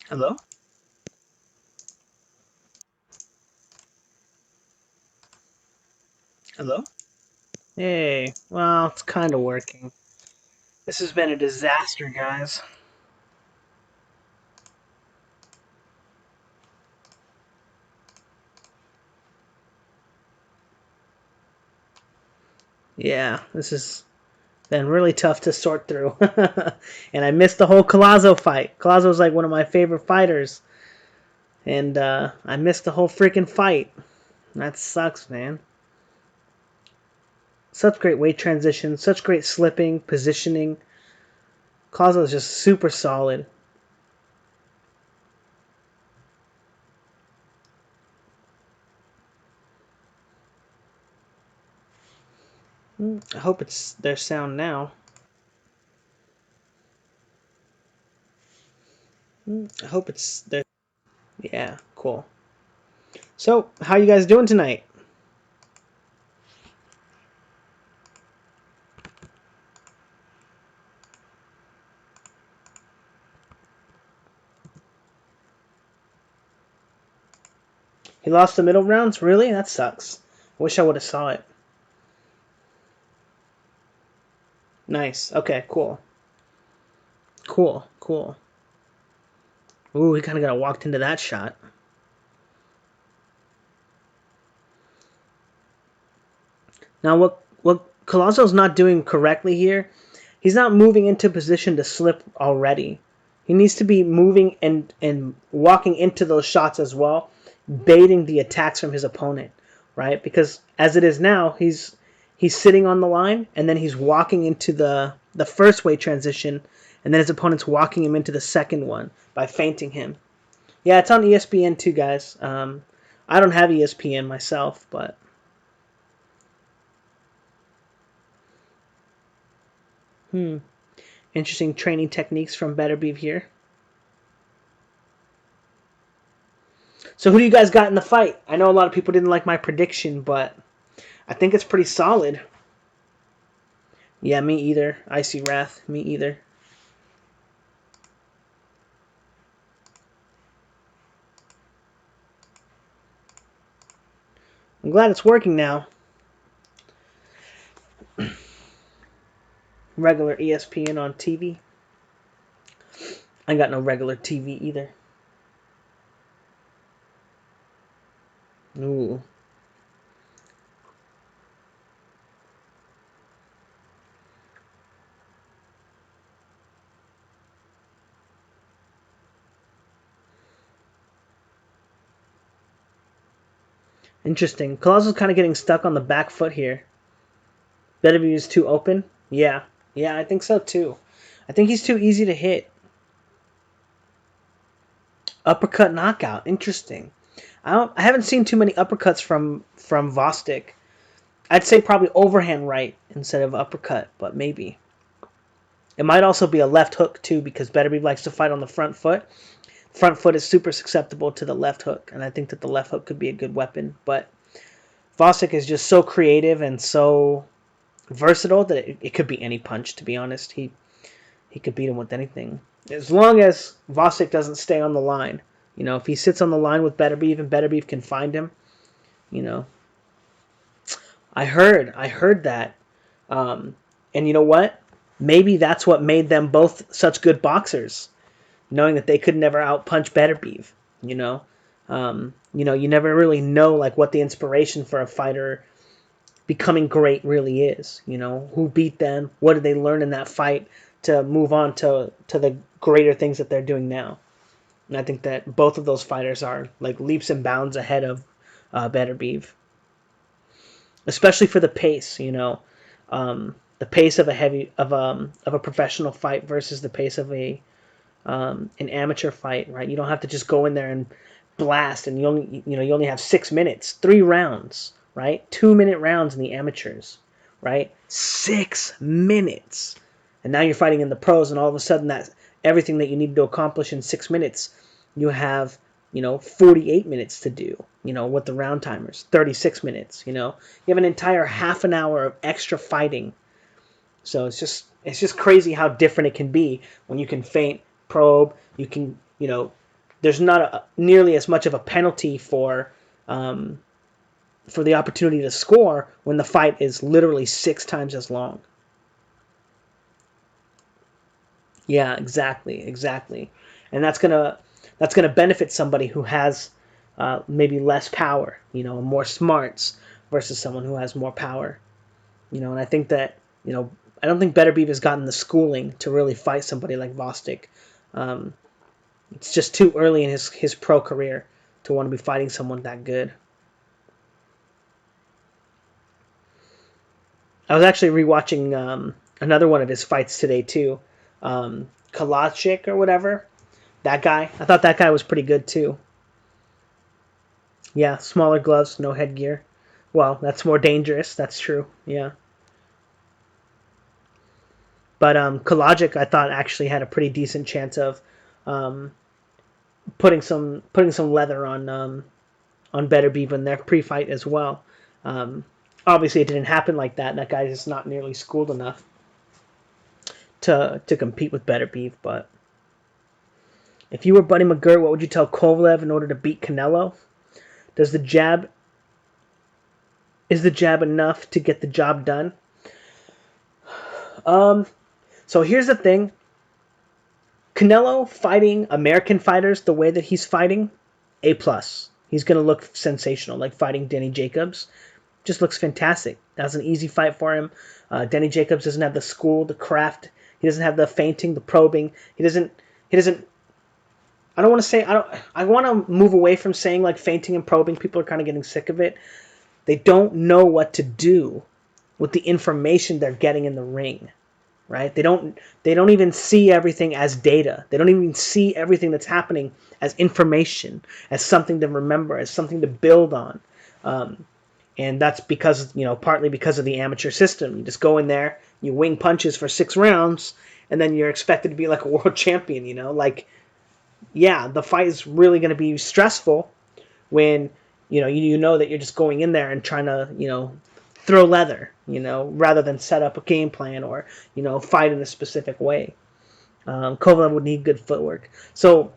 Hello? Hello? Hey, well, it's kind of working. This has been a disaster, guys. Yeah, this has been really tough to sort through. And I missed the whole Collazo fight. Collazo's like one of my favorite fighters. And I missed the whole freaking fight. That sucks, man. Such great weight transition, such great slipping, positioning. Collazo is just super solid. I hope it's their sound now. I hope it's their. Yeah, cool. So, how you guys doing tonight? He lost the middle rounds? Really? That sucks. I wish I would have saw it. Nice. Okay, cool. Cool, cool. Ooh, he kind of got walked into that shot. Now, what Collazo's not doing correctly here, he's not moving into position to slip already. He needs to be moving and walking into those shots as well, baiting the attacks from his opponent, right? Because as it is now, he's sitting on the line and then he's walking into the first weight transition, and then his opponent's walking him into the second one by feinting him. Yeah, it's on ESPN too, guys. I don't have ESPN myself, but interesting training techniques from Beterbiev here. So who do you guys got in the fight? I know a lot of people didn't like my prediction, but I think it's pretty solid. Yeah, me either. Icy Wrath, me either. I'm glad it's working now. Regular ESPN on TV. I got no regular TV either. Ooh. Interesting. Collazo's kind of getting stuck on the back foot here. Beterbiev is too open. Yeah. Yeah, I think so too. I think he's too easy to hit. Uppercut knockout. Interesting. I haven't seen too many uppercuts from Bostick. I'd say probably overhand right instead of uppercut, but maybe. It might also be a left hook too, because Beterbiev likes to fight on the front foot. Front foot is super susceptible to the left hook, and I think that the left hook could be a good weapon. But Bostick is just so creative and so versatile that it could be any punch. To be honest, he could beat him with anything as long as Bostick doesn't stay on the line. If he sits on the line with Beterbiev and Beterbiev can find him, you know, I heard that, and you know what? Maybe that's what made them both such good boxers, knowing that they could never outpunch Beterbiev. You never really know like what the inspiration for a fighter becoming great really is. Who beat them? What did they learn in that fight to move on to the greater things that they're doing now? And I think that both of those fighters are like leaps and bounds ahead of Beterbiev, especially for the pace. The pace of a professional fight versus the pace of an amateur fight, right? You don't have to just go in there and blast, and you only have 6 minutes, 3 rounds, right? 2-minute rounds in the amateurs, right? 6 minutes, and now you're fighting in the pros, and all of a sudden that everything that you need to accomplish in 6 minutes, you have 48 minutes to do. With the round timers, 36 minutes. You have an entire half an hour of extra fighting. So it's just crazy how different it can be when you can feint, probe, you can there's not nearly as much of a penalty for the opportunity to score when the fight is literally 6 times as long. Yeah, exactly. And that's gonna benefit somebody who has maybe less power, more smarts versus someone who has more power, And I think that I don't think Beterbiev has gotten the schooling to really fight somebody like Bostick. Um, it's just too early in his pro career to want to be fighting someone that good. I was actually rewatching another one of his fights today too, Collazo or whatever. That guy, I thought that guy was pretty good too. Yeah, smaller gloves, no headgear. Well, that's more dangerous. That's true. Yeah, but Collazo, I thought actually had a pretty decent chance of um, putting some leather on Beterbiev in their pre-fight as well. Um, Obviously, it didn't happen like that. That guy is not nearly schooled enough to compete with Beterbiev. But if you were Buddy McGirt, what would you tell Kovalev in order to beat Canelo? Does the jab Is the jab enough to get the job done? Um, so here's the thing. Canelo fighting American fighters the way that he's fighting, A plus. He's gonna look sensational, like fighting Denny Jacobs. Just looks fantastic. That was an easy fight for him. Denny Jacobs doesn't have the school, the craft. He doesn't have the feinting, the probing. He doesn't. He doesn't. I don't want to say. I don't. I want to move away from saying like feinting and probing. People are kind of getting sick of it. They don't know what to do with the information they're getting in the ring, right? They don't even see everything as data. They don't even see everything that's happening as information, as something to remember, as something to build on. Um, and that's because, partly because of the amateur system. You just go in there, you wing punches for 6 rounds, and then you're expected to be like a world champion, Like, yeah, the fight is really going to be stressful when you know that you're just going in there and trying to throw leather, rather than set up a game plan or fight in a specific way. Kovalev would need good footwork. So,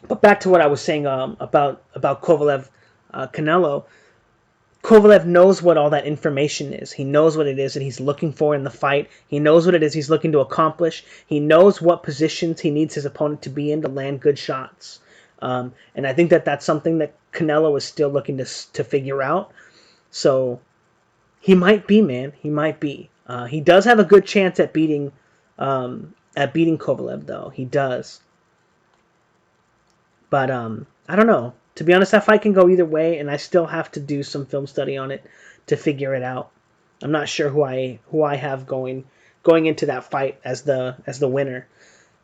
but back to what I was saying about Kovalev, Canelo. Kovalev knows what all that information is. He knows what it is that he's looking for in the fight. He knows what it is he's looking to accomplish. He knows what positions he needs his opponent to be in to land good shots. And I think that that's something that Canelo is still looking to figure out. So he might be, man. He might be. He does have a good chance at beating Kovalev, though. He does. But I don't know. To be honest, that fight can go either way, and I still have to do some film study on it to figure it out. I'm not sure who I have going into that fight as the winner.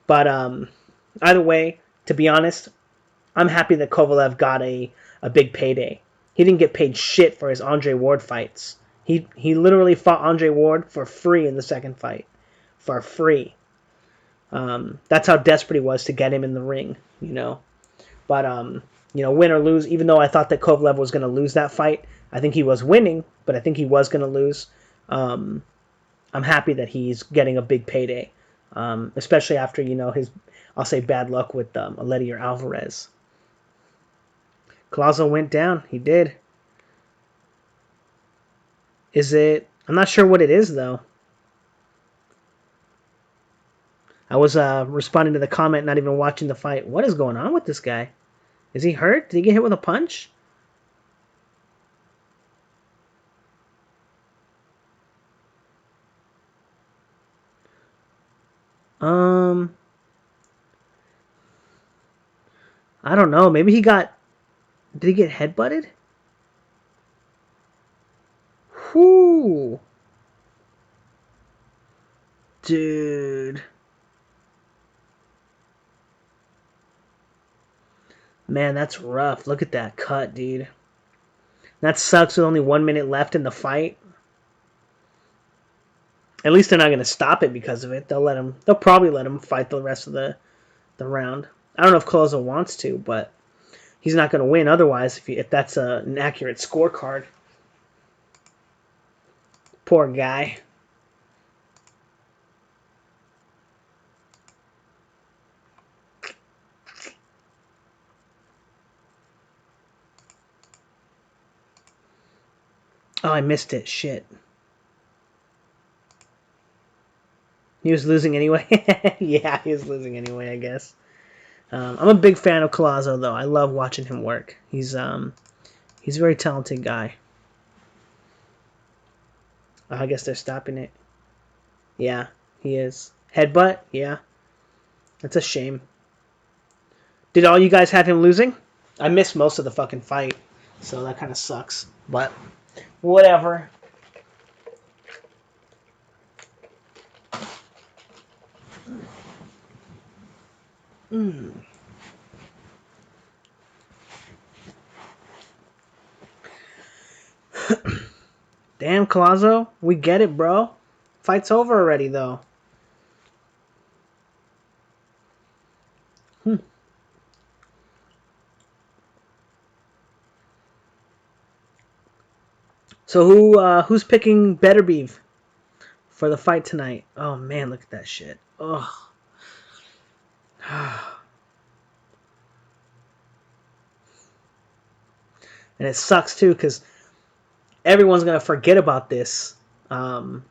But either way, to be honest, I'm happy that Kovalev got a big payday. He didn't get paid shit for his Andre Ward fights. He literally fought Andre Ward for free in the second fight. For free. That's how desperate he was to get him in the ring. But win or lose, even though I thought that Kovalev was going to lose that fight, I think he was winning, but I think he was going to lose. I'm happy that he's getting a big payday, especially after his, I'll say, bad luck with Aleti or Alvarez. Collazo went down. He did. Is it? I'm not sure what it is though. I was responding to the comment, not even watching the fight. What is going on with this guy? Is he hurt? Did he get hit with a punch? Um, I don't know. Maybe he got. Did he get headbutted? Whoo, dude. Man, that's rough. Look at that cut, dude. That sucks with only 1 minute left in the fight. At least they're not going to stop it because of it. They'll probably let him fight the rest of the round. I don't know if Collazo wants to, but he's not going to win otherwise if that's an accurate scorecard. Poor guy. Oh, I missed it. Shit. He was losing anyway. Yeah, he was losing anyway, I guess. I'm a big fan of Collazo, though. I love watching him work. He's a very talented guy. Oh, I guess they're stopping it. Yeah, he is. Headbutt? Yeah. That's a shame. Did all you guys have him losing? I missed most of the fucking fight, so that kind of sucks. But whatever. Damn, Collazo, we get it, bro. Fight's over already, though. So who's picking Beterbiev for the fight tonight? Oh man, look at that shit. Ugh. And it sucks too because everyone's gonna forget about this. Everyone's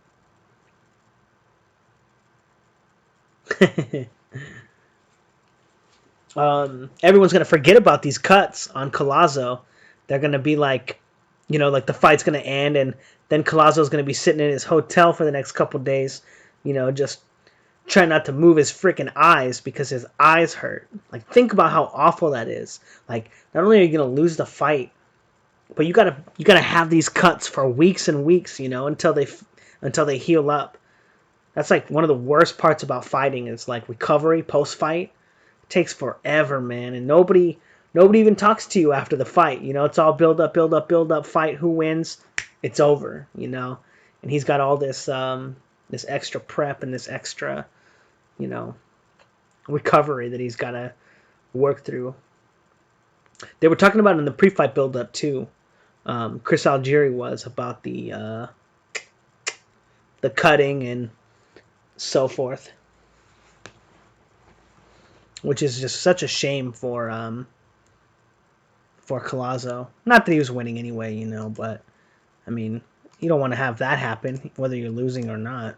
gonna forget about these cuts on Collazo. They're gonna be like, like the fight's gonna end, and then Collazo's gonna be sitting in his hotel for the next couple days, just trying not to move his freaking eyes because his eyes hurt. Like, think about how awful that is. Like, not only are you gonna lose the fight, but you gotta have these cuts for weeks and weeks, until they heal up. That's like one of the worst parts about fighting is like recovery post fight. It takes forever, man, and nobody even talks to you after the fight. It's all build up, fight. Who wins? It's over. And he's got all this this extra prep and this extra, recovery that he's got to work through. They were talking about in the pre-fight build-up too. Chris Algieri was about the cutting and so forth, which is just such a shame for Collazo. Not that he was winning anyway, but I mean, you don't want to have that happen, whether you're losing or not.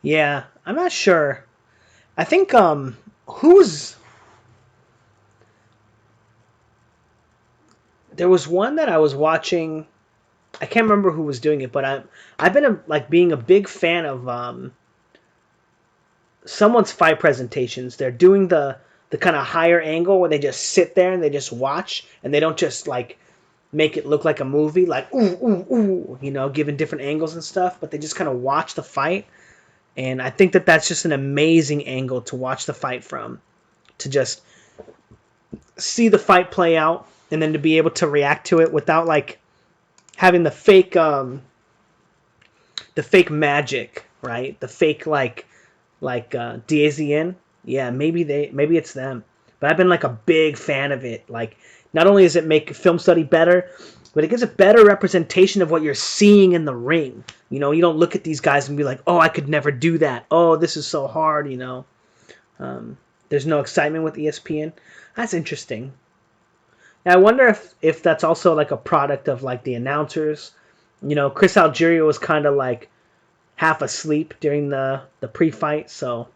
Yeah, I'm not sure. I think who's there was one that I was watching. I can't remember who was doing it, but I've been being a big fan of someone's fight presentations. They're doing the kind of higher angle where they just sit there and they just watch and they don't just make it look like a movie, like ooh, giving different angles and stuff, but they just kind of watch the fight. And I think that that's just an amazing angle to watch the fight from, to just see the fight play out and then to be able to react to it without having the fake magic, right? The fake Diazien. Yeah, maybe it's them. But I've been a big fan of it. Not only does it make film study better, but it gives a better representation of what you're seeing in the ring. You don't look at these guys and be like, oh, I could never do that. Oh, this is so hard, There's no excitement with ESPN. That's interesting. Now, I wonder if that's also a product of the announcers. Chris Algieri was kind of half asleep during the pre-fight, so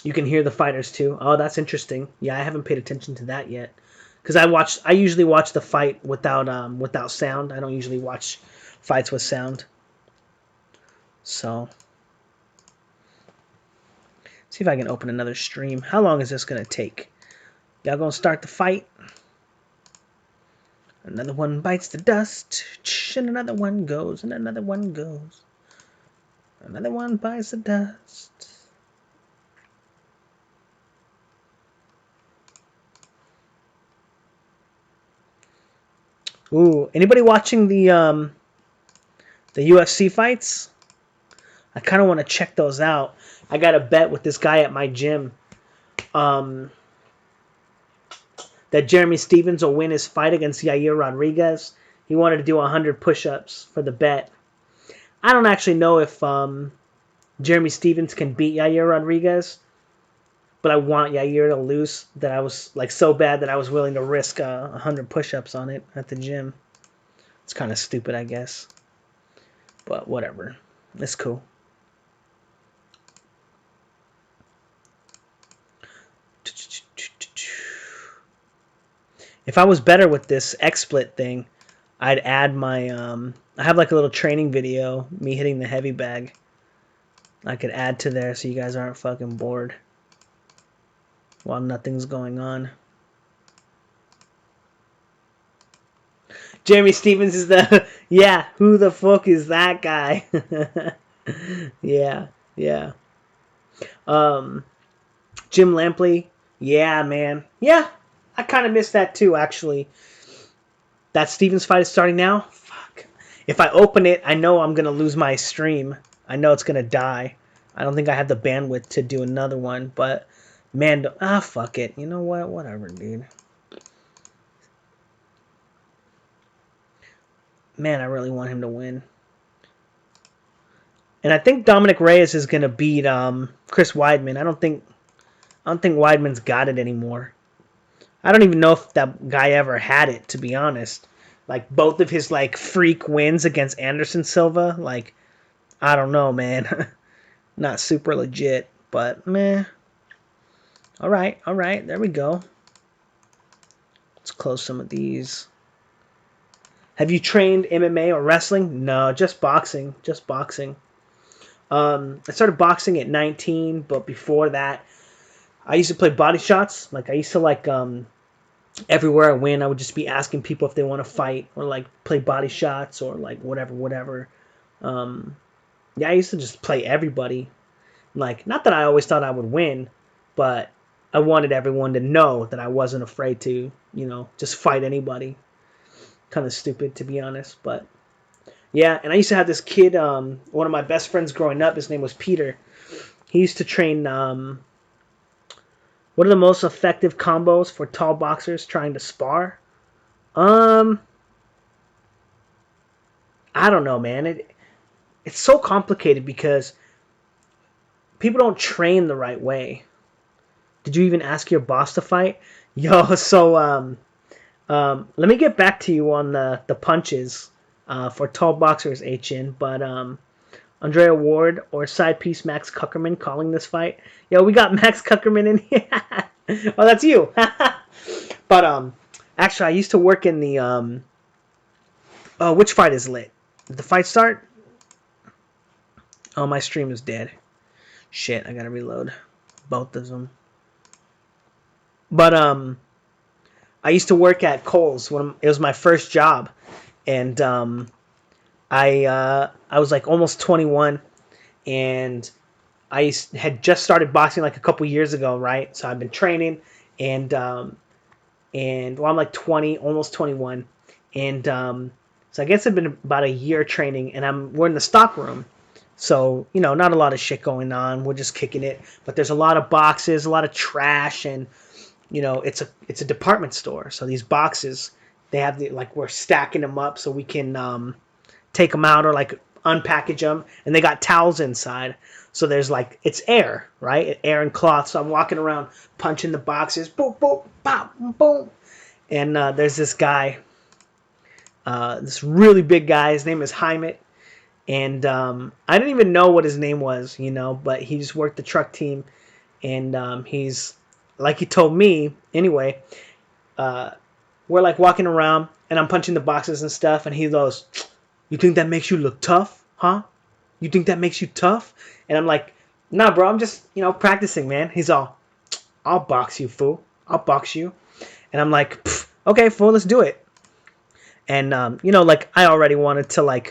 you can hear the fighters too. Oh, that's interesting. Yeah, I haven't paid attention to that yet, because I usually watch the fight without sound. I don't usually watch fights with sound. So, see if I can open another stream. How long is this gonna take? Y'all gonna start the fight? Another one bites the dust, and another one goes, and another one goes. Another one bites the dust. Ooh, anybody watching the UFC fights? I kind of want to check those out. I got a bet with this guy at my gym that Jeremy Stephens will win his fight against Yair Rodriguez. He wanted to do 100 push-ups for the bet. I don't actually know if Jeremy Stephens can beat Yair Rodriguez. but I want Yair to lose. That I was like so bad that I was willing to risk 100 push-ups on it at the gym. It's kind of stupid, I guess, but whatever. It's cool. If I was better with this XSplit thing, I'd add my I have like a little training video, me hitting the heavy bag. I could add to there so you guys aren't fucking bored while nothing's going on. Jeremy Stevens is the yeah. Who the fuck is that guy? Yeah, yeah. Jim Lampley. Yeah, man. Yeah, I kind of missed that too, actually. That Stevens fight is starting now. Fuck. If I open it, I know I'm gonna lose my stream. I know it's gonna die. I don't think I have the bandwidth to do another one, but man, fuck it. You know what? Whatever, dude. Man, I really want him to win. And I think Dominic Reyes is gonna beat Chris Weidman. I don't think Weidman's got it anymore. I don't even know if that guy ever had it, to be honest. Like both of his like freak wins against Anderson Silva, like I don't know, man. Not super legit, but meh. All right, there we go. Let's close some of these. Have you trained MMA or wrestling? No, just boxing. Just boxing. I started boxing at 19, but before that, I used to play body shots. Like I used to like everywhere I went, I would just be asking people if they want to fight or like play body shots or like whatever. Yeah, I used to just play everybody. Like not that I always thought I would win, but I wanted everyone to know that I wasn't afraid to, just fight anybody. Kind of stupid, to be honest, but yeah. And I used to have this kid, one of my best friends growing up. His name was Peter. He used to train. What are the most effective combos for tall boxers trying to spar? I don't know, man. It's so complicated because people don't train the right way. Did you even ask your boss to fight? Yo, so let me get back to you on the punches for tall boxers, HN. But Andrea Ward or side piece Max Kuckerman calling this fight. Yo, we got Max Kuckerman in here. Oh, that's you. But actually, I used to work in the which fight is lit? Did the fight start? Oh, my stream is dead. Shit, I gotta reload both of them. But I used to work at Kohl's when it was my first job, and I was like almost 21, and I had just started boxing like a couple years ago, right? So I've been training, and well, I'm like 20, almost 21, and so I guess it's been about a year training, and we're in the stock room, so not a lot of shit going on. We're just kicking it, but there's a lot of boxes, a lot of trash, and it's a department store, so these boxes they have we're stacking them up so we can take them out or like unpackage them, and they got towels inside. So there's it's air, right? Air and cloth. So I'm walking around punching the boxes, boom, boom, pop, boom. And there's this guy, this really big guy. His name is Heimet. And I didn't even know what his name was, but he just worked the truck team. And he's, like he told me, anyway, we're walking around and I'm punching the boxes and stuff. And he goes, "You think that makes you look tough, huh? You think that makes you tough?" And I'm like, "Nah, bro, I'm just, practicing, man." He's all, "I'll box you, fool. I'll box you." And I'm like, "Okay, fool, let's do it." And, I already wanted to,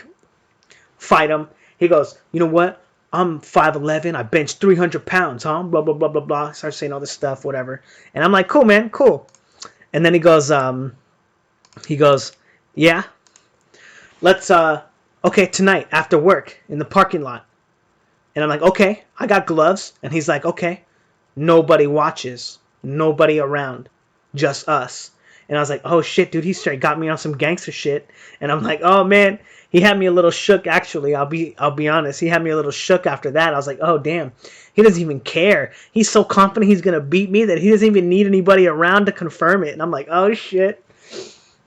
fight him. He goes, "You know what? I'm 5'11". I bench 300 pounds, huh? Blah, blah, blah, blah, blah. Starts saying all this stuff, whatever. And I'm like, "Cool, man, cool." And then he goes, "Yeah, let's, okay, tonight after work in the parking lot." And I'm like, "Okay, I got gloves." And he's like, "Okay, nobody watches, nobody around, just us." And I was like, oh shit, dude, he straight got me on some gangster shit. And I'm like, oh man, he had me a little shook. Actually, I'll be honest, he had me a little shook after that. I was like, oh damn, he doesn't even care. He's so confident he's gonna beat me that he doesn't even need anybody around to confirm it. And I'm like, oh shit.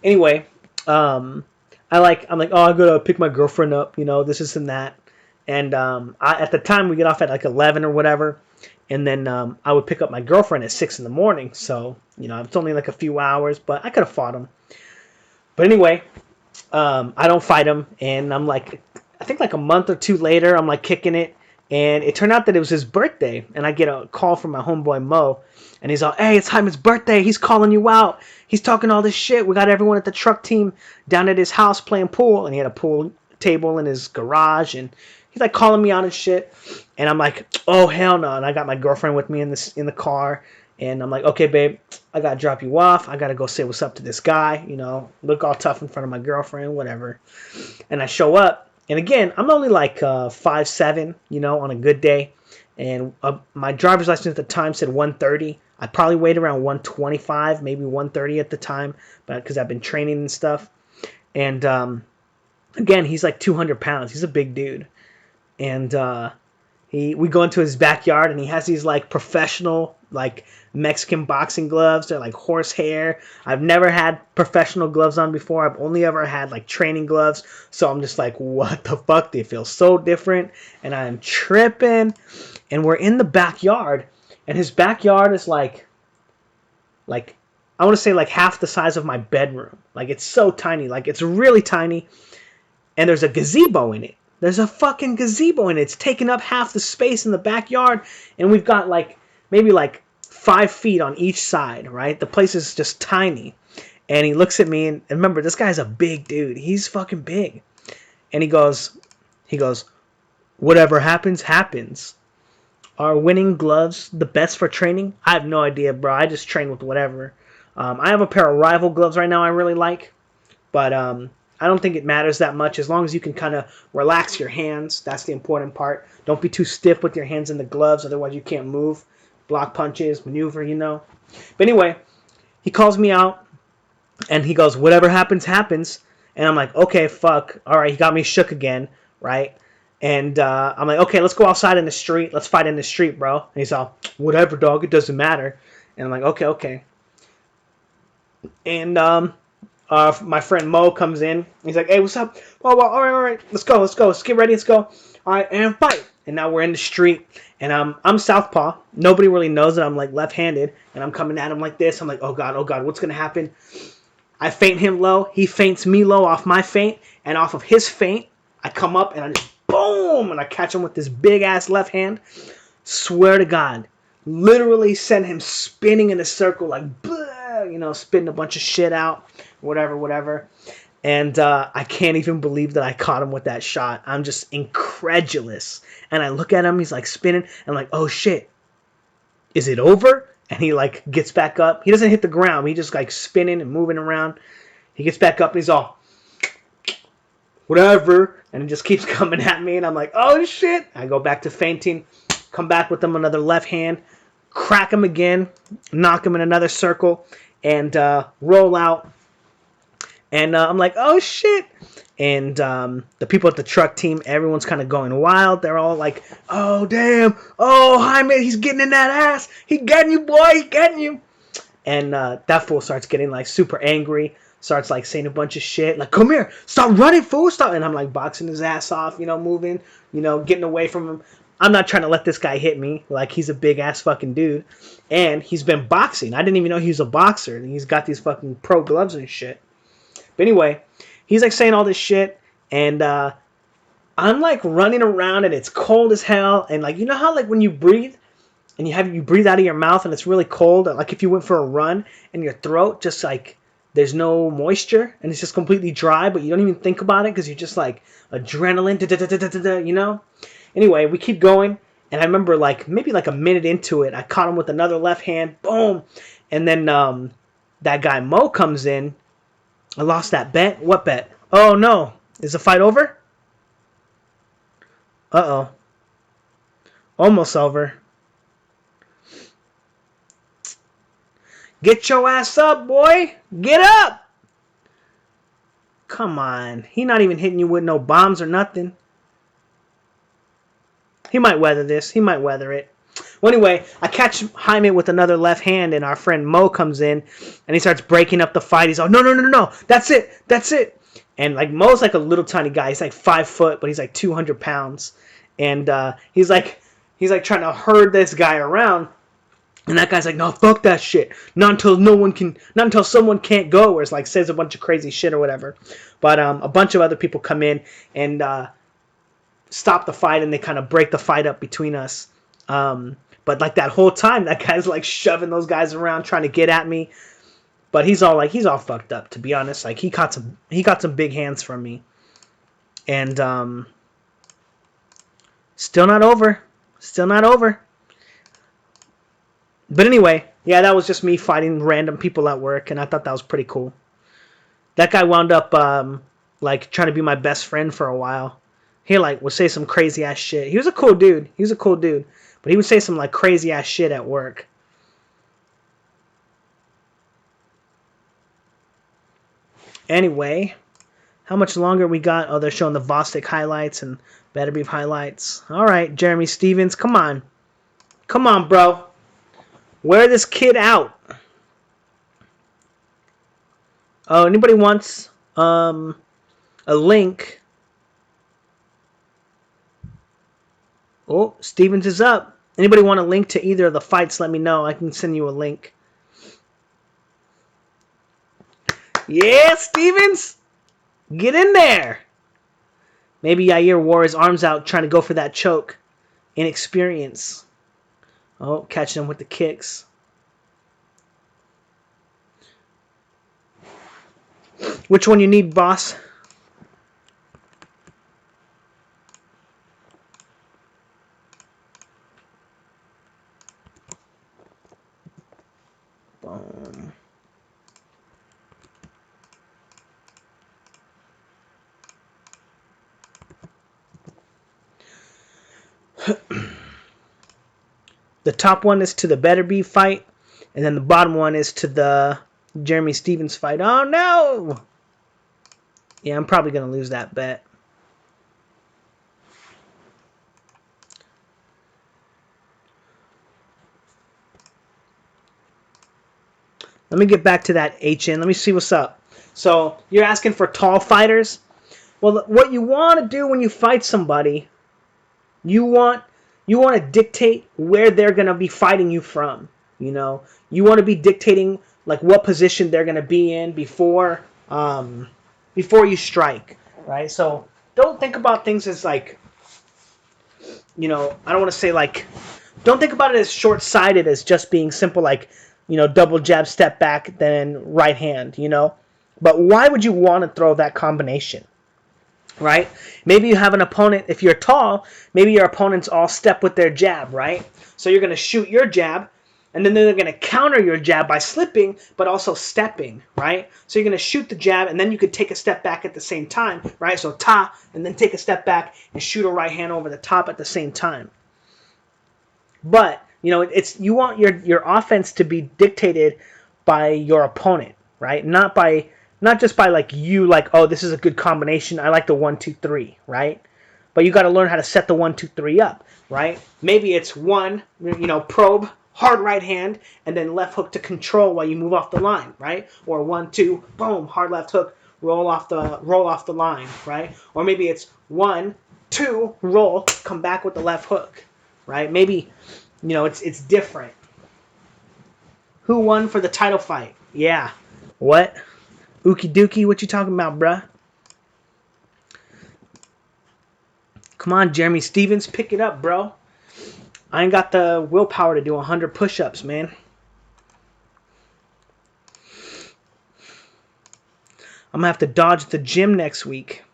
Anyway, I'm like, oh, I gotta pick my girlfriend up, this and that. And at the time we get off at like 11 or whatever, and then I would pick up my girlfriend at 6 in the morning. So it's only like a few hours, but I could have fought him. But anyway, I don't fight him, and I'm like, I think like a month or two later, I'm like kicking it, and it turned out that it was his birthday, and I get a call from my homeboy Mo, and he's all, hey, it's Hyman's birthday, he's calling you out, he's talking all this shit, we got everyone at the truck team down at his house playing pool, and he had a pool table in his garage, and he's like calling me out and shit, and I'm like, oh hell no, and I got my girlfriend with me in the car, and I'm like, okay babe, I gotta drop you off, I gotta go say what's up to this guy, look all tough in front of my girlfriend, whatever. And I show up, and again, I'm only like 5'7", on a good day, and my driver's license at the time said 130. I probably weighed around 125, maybe 130 at the time, but because I've been training and stuff. And again, he's like 200 pounds. He's a big dude. And we go into his backyard, and he has these like professional like Mexican boxing gloves. They're like horsehair. I've never had professional gloves on before. I've only ever had like training gloves. So I'm just like, what the fuck? They feel so different. And I'm tripping. And we're in the backyard, and his backyard is like I want to say like half the size of my bedroom. Like it's so tiny. Like it's really tiny. And there's a gazebo in it. There's a fucking gazebo in it. It's taking up half the space in the backyard. And we've got like maybe like 5 feet on each side, right? The place is just tiny. And he looks at me, and remember, this guy's a big dude. He's fucking big. And he goes, whatever happens, happens. Are winning gloves the best for training? I have no idea, bro. I just train with whatever. I have a pair of rival gloves right now I really like. But I don't think it matters that much. As long as you can kind of relax your hands. That's the important part. Don't be too stiff with your hands in the gloves. Otherwise, you can't move. Block punches, maneuver, But anyway, he calls me out. And he goes, whatever happens, happens. And I'm like, okay, fuck. All right, he got me shook again, right? And I'm like, okay, let's go outside in the street. Let's fight in the street, bro. And he's all, whatever, dog. It doesn't matter. And I'm like, okay. And my friend Mo comes in. He's like, hey, what's up? Oh, all right. Let's go. Let's get ready. Let's go. All right, and fight. And now we're in the street. And I'm southpaw. Nobody really knows that I'm like left-handed. And I'm coming at him like this. I'm like, oh, God, what's going to happen? I feint him low. He feints me low off my feint. And off of his feint, I come up and I just boom! And I catch him with this big-ass left hand. Swear to God. Literally send him spinning in a circle like, spitting a bunch of shit out. Whatever. And I can't even believe that I caught him with that shot. I'm just incredulous. And I look at him. He's like spinning. And I'm like, oh, shit. Is it over? And he like gets back up. He doesn't hit the ground. He just like spinning and moving around. He gets back up and he's all, whatever. And it just keeps coming at me. And I'm like, oh, shit. I go back to feinting. Come back with him another left hand. Crack him again. Knock him in another circle. And roll out. And I'm like, oh, shit. And the people at the truck team, everyone's kind of going wild. They're all like, oh, damn. Oh, Jaime, he's getting in that ass. He getting you, boy. He getting you. And that fool starts getting like super angry. Starts like saying a bunch of shit. Like, come here. Stop running, fool. Stop. And I'm like boxing his ass off, moving, getting away from him. I'm not trying to let this guy hit me. Like, he's a big ass fucking dude. And he's been boxing. I didn't even know he was a boxer. And he's got these fucking pro gloves and shit. But anyway, he's like saying all this shit, and I'm like running around, and it's cold as hell. And like, how like when you breathe, and you breathe out of your mouth, and it's really cold. Like if you went for a run, and your throat just like there's no moisture, and it's just completely dry, but you don't even think about it because you're just like adrenaline, Anyway, we keep going, and I remember like maybe like a minute into it, I caught him with another left hand, boom, and then that guy Mo comes in. I lost that bet. What bet? Oh, no. Is the fight over? Uh-oh. Almost over. Get your ass up, boy. Get up. Come on. He not even hitting you with no bombs or nothing. He might weather this. He might weather it. Well, anyway, I catch Jaime with another left hand, and our friend Mo comes in, and he starts breaking up the fight. He's like, no, no, no, no, no. That's it. That's it. And like Mo's like a little tiny guy. He's like 5 foot, but he's like 200 pounds. And he's like trying to herd this guy around. And that guy's like, no, fuck that shit. Not until someone can't go, or it's like says a bunch of crazy shit or whatever. But a bunch of other people come in and stop the fight, and they kind of break the fight up between us. But like that whole time, that guy's like shoving those guys around, trying to get at me. But he's all fucked up, to be honest. Like he got some big hands from me, and still not over. But anyway, yeah, that was just me fighting random people at work, and I thought that was pretty cool. That guy wound up like trying to be my best friend for a while. He like would say some crazy ass shit. He was a cool dude, but he would say some like crazy ass shit at work. Anyway, how much longer we got? Oh, they're showing the Bostick highlights and Beterbiev highlights. All right, Jeremy Stevens, come on, bro. Wear this kid out. Oh, anybody wants a link? Oh, Stevens is up. Anybody want a link to either of the fights? Let me know. I can send you a link. Yeah, Stevens, get in there. Maybe Yair wore his arms out trying to go for that choke. Inexperience. Oh, catching him with the kicks. Which one you need, boss? Boom. The top one is to the Beterbiev fight, and then the bottom one is to the Jeremy Stevens fight. Oh, no! Yeah, I'm probably going to lose that bet. Let me get back to that HN. Let me see what's up. So, you're asking for tall fighters? Well, what you want to do when you fight somebody, you want to dictate where they're going to be fighting you from. You know, you want to be dictating like what position they're going to be in before you strike, right? So don't think about things as like, you know, I don't want to say like, don't think about it as short-sighted as just being simple like, you know, double jab, step back, then right hand, you know. But why would you want to throw that combination? Right? Maybe you have an opponent, if you're tall, maybe your opponents all step with their jab, right? So you're going to shoot your jab, and then they're going to counter your jab by slipping, but also stepping, right? So you're going to shoot the jab, and then you could take a step back at the same time, right? So ta, and then take a step back and shoot a right hand over the top at the same time. But, you know, you want your offense to be dictated by your opponent, right? Not just by like you like, oh, this is a good combination. I like the 1, 2, 3, right? But you got to learn how to set the 1, 2, 3 up, right? Maybe it's one, you know, probe, hard right hand, and then left hook to control while you move off the line, right? Or 1, 2, boom, hard left hook, roll off the line, right? Or maybe it's 1, 2, roll, come back with the left hook, right? Maybe, you know, it's different. Who won for the title fight? Yeah. What? Ookie dookie, what you talking about, bruh? Come on, Jeremy Stevens, pick it up, bro. I ain't got the willpower to do 100 push-ups, man. I'm going to have to dodge the gym next week.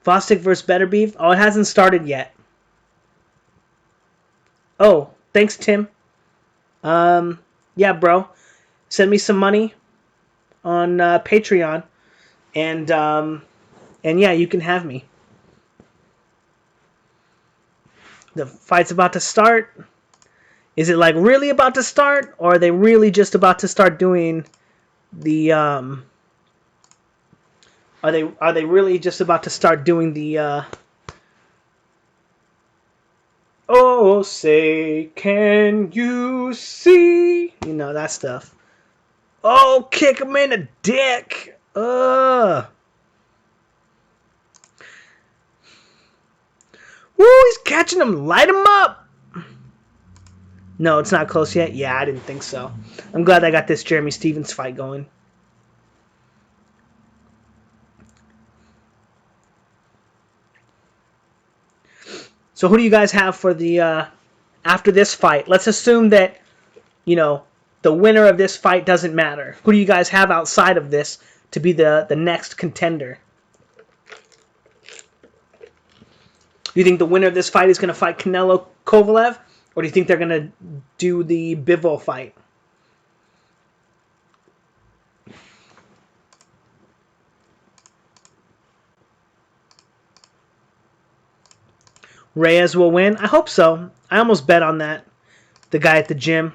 Bostick versus Beterbiev? Oh, it hasn't started yet. Oh, thanks, Tim. Yeah, bro. Send me some money on Patreon, and yeah, you can have me. The fight's about to start. Is it like really about to start, or are they really just about to start doing the Are they really just about to start doing the oh, say can you see, you know, that stuff. Oh, kick him in the dick. Woo, he's catching him. Light him up. No, it's not close yet. Yeah, I didn't think so. I'm glad I got this Jeremy Stevens fight going. So who do you guys have for the after this fight? Let's assume that, you know, the winner of this fight doesn't matter. Who do you guys have outside of this to be the next contender? Do you think the winner of this fight is going to fight Canelo Kovalev? Or do you think they're going to do the Bivol fight? Reyes will win? I hope so. I almost bet on that. The guy at the gym.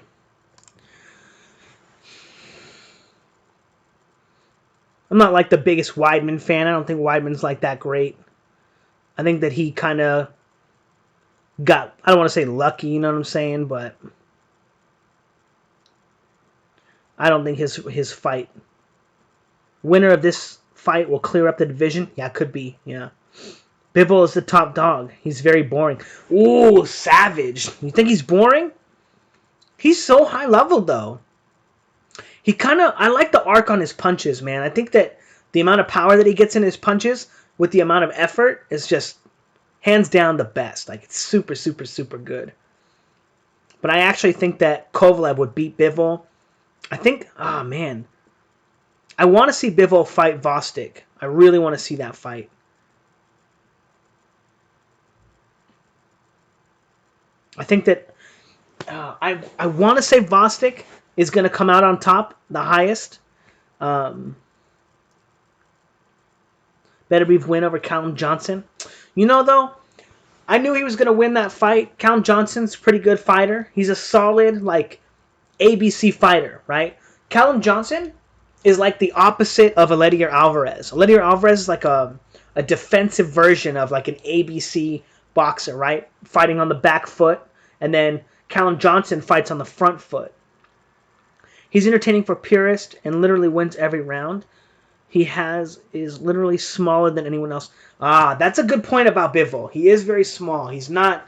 I'm not like the biggest Weidman fan. I don't think Weidman's like that great. I think that he kind of got, I don't want to say lucky, you know what I'm saying, but I don't think his fight, winner of this fight will clear up the division. Yeah, could be, yeah. Bivol is the top dog. He's very boring. Ooh, Savage. You think he's boring? He's so high level, though. He kind of, I like the arc on his punches, man. I think that the amount of power that he gets in his punches with the amount of effort is just hands down the best. Like, it's super, super, super good. But I actually think that Kovalev would beat Bivol. I think, oh, man. I want to see Bivol fight Bostick. I really want to see that fight. I think that I want to say Bostick is going to come out on top, the highest. Beterbiev win over Callum Johnson. You know, though, I knew he was going to win that fight. Callum Johnson's a pretty good fighter. He's a solid, like, ABC fighter, right? Callum Johnson is like the opposite of Eleider Alvarez. Eleider Alvarez is like a defensive version of like an ABC boxer, right? Fighting on the back foot. And then Callum Johnson fights on the front foot. He's entertaining for purists and literally wins every round. He is literally smaller than anyone else. Ah, that's a good point about Bivol. He is very small. He's not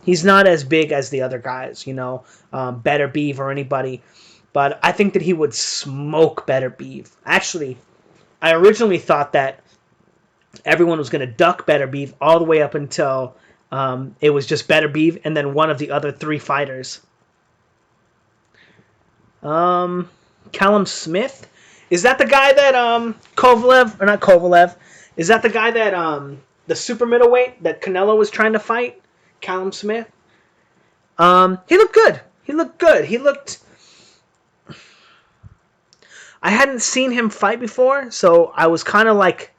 as big as the other guys, you know, Beterbiev or anybody. But I think that he would smoke Beterbiev. Actually, I originally thought that everyone was going to duck Beterbiev all the way up until it was just Beterbiev and then one of the other three fighters. Callum Smith? Is that the guy that Kovalev, or not Kovalev, is that the guy that the super middleweight that Canelo was trying to fight? Callum Smith? He looked good. I hadn't seen him fight before, so I was kind of like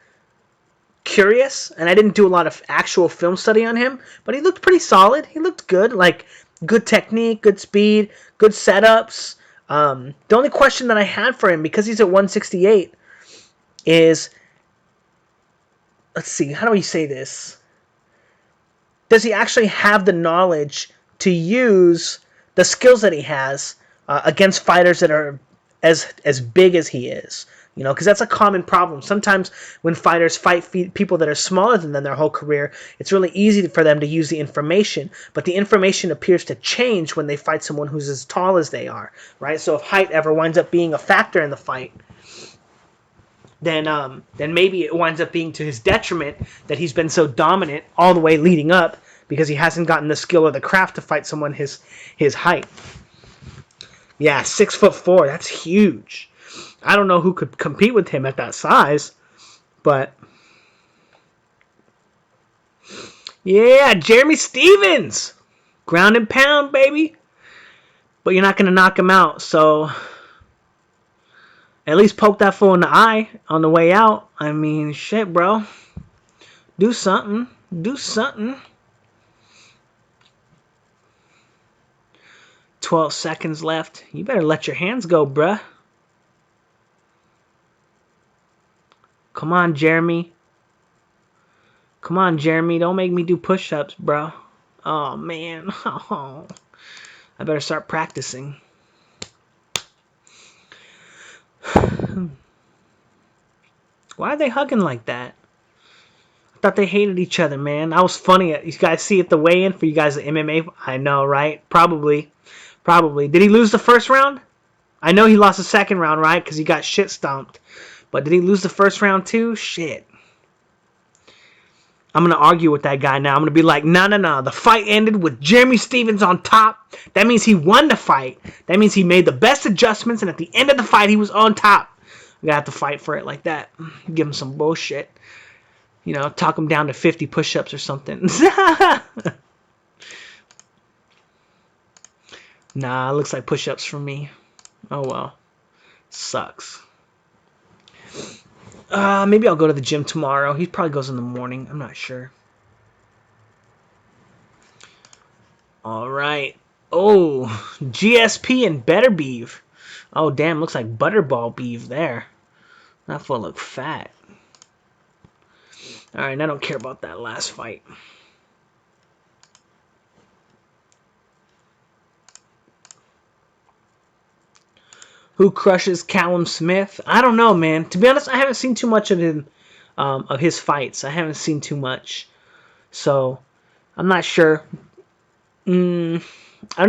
curious, and I didn't do a lot of actual film study on him, but he looked pretty solid. He looked good, like good technique, good speed, good setups. The only question that I had for him, because he's at 168, is, let's see, how do we say this? Does he actually have the knowledge to use the skills that he has against fighters that are as big as he is? You know, because that's a common problem. Sometimes when fighters fight people that are smaller than them their whole career, it's really easy for them to use the information. But the information appears to change when they fight someone who's as tall as they are, right? So if height ever winds up being a factor in the fight, then maybe it winds up being to his detriment that he's been so dominant all the way leading up because he hasn't gotten the skill or the craft to fight someone his height. Yeah, 6'4", that's huge. I don't know who could compete with him at that size, but yeah, Jeremy Stevens, ground and pound, baby. But you're not going to knock him out, so at least poke that fool in the eye on the way out. I mean, shit, bro. Do something. 12 seconds left. You better let your hands go, bruh. Come on, Jeremy. Come on, Jeremy. Don't make me do push-ups, bro. Oh, man. Oh, I better start practicing. Why are they hugging like that? I thought they hated each other, man. That was funny. You guys see at the weigh-in for you guys at MMA? I know, right? Probably. Did he lose the first round? I know he lost the second round, right? Because he got shit stomped. But did he lose the first round too? Shit. I'm going to argue with that guy now. I'm going to be like, no. The fight ended with Jeremy Stephens on top. That means he won the fight. That means he made the best adjustments. And at the end of the fight, he was on top. I'm going to have to fight for it like that. Give him some bullshit. You know, talk him down to 50 push-ups or something. Nah, looks like push-ups for me. Oh, well. Sucks. Maybe I'll go to the gym tomorrow. He probably goes in the morning. I'm not sure. All right. Oh, GSP and Beterbiev. Oh, damn. Looks like Butterball beef there. That fool look fat. All right. I don't care about that last fight. Who crushes Callum Smith? I don't know, man. To be honest, I haven't seen too much of him, of his fights. I haven't seen too much, so I'm not sure. I don't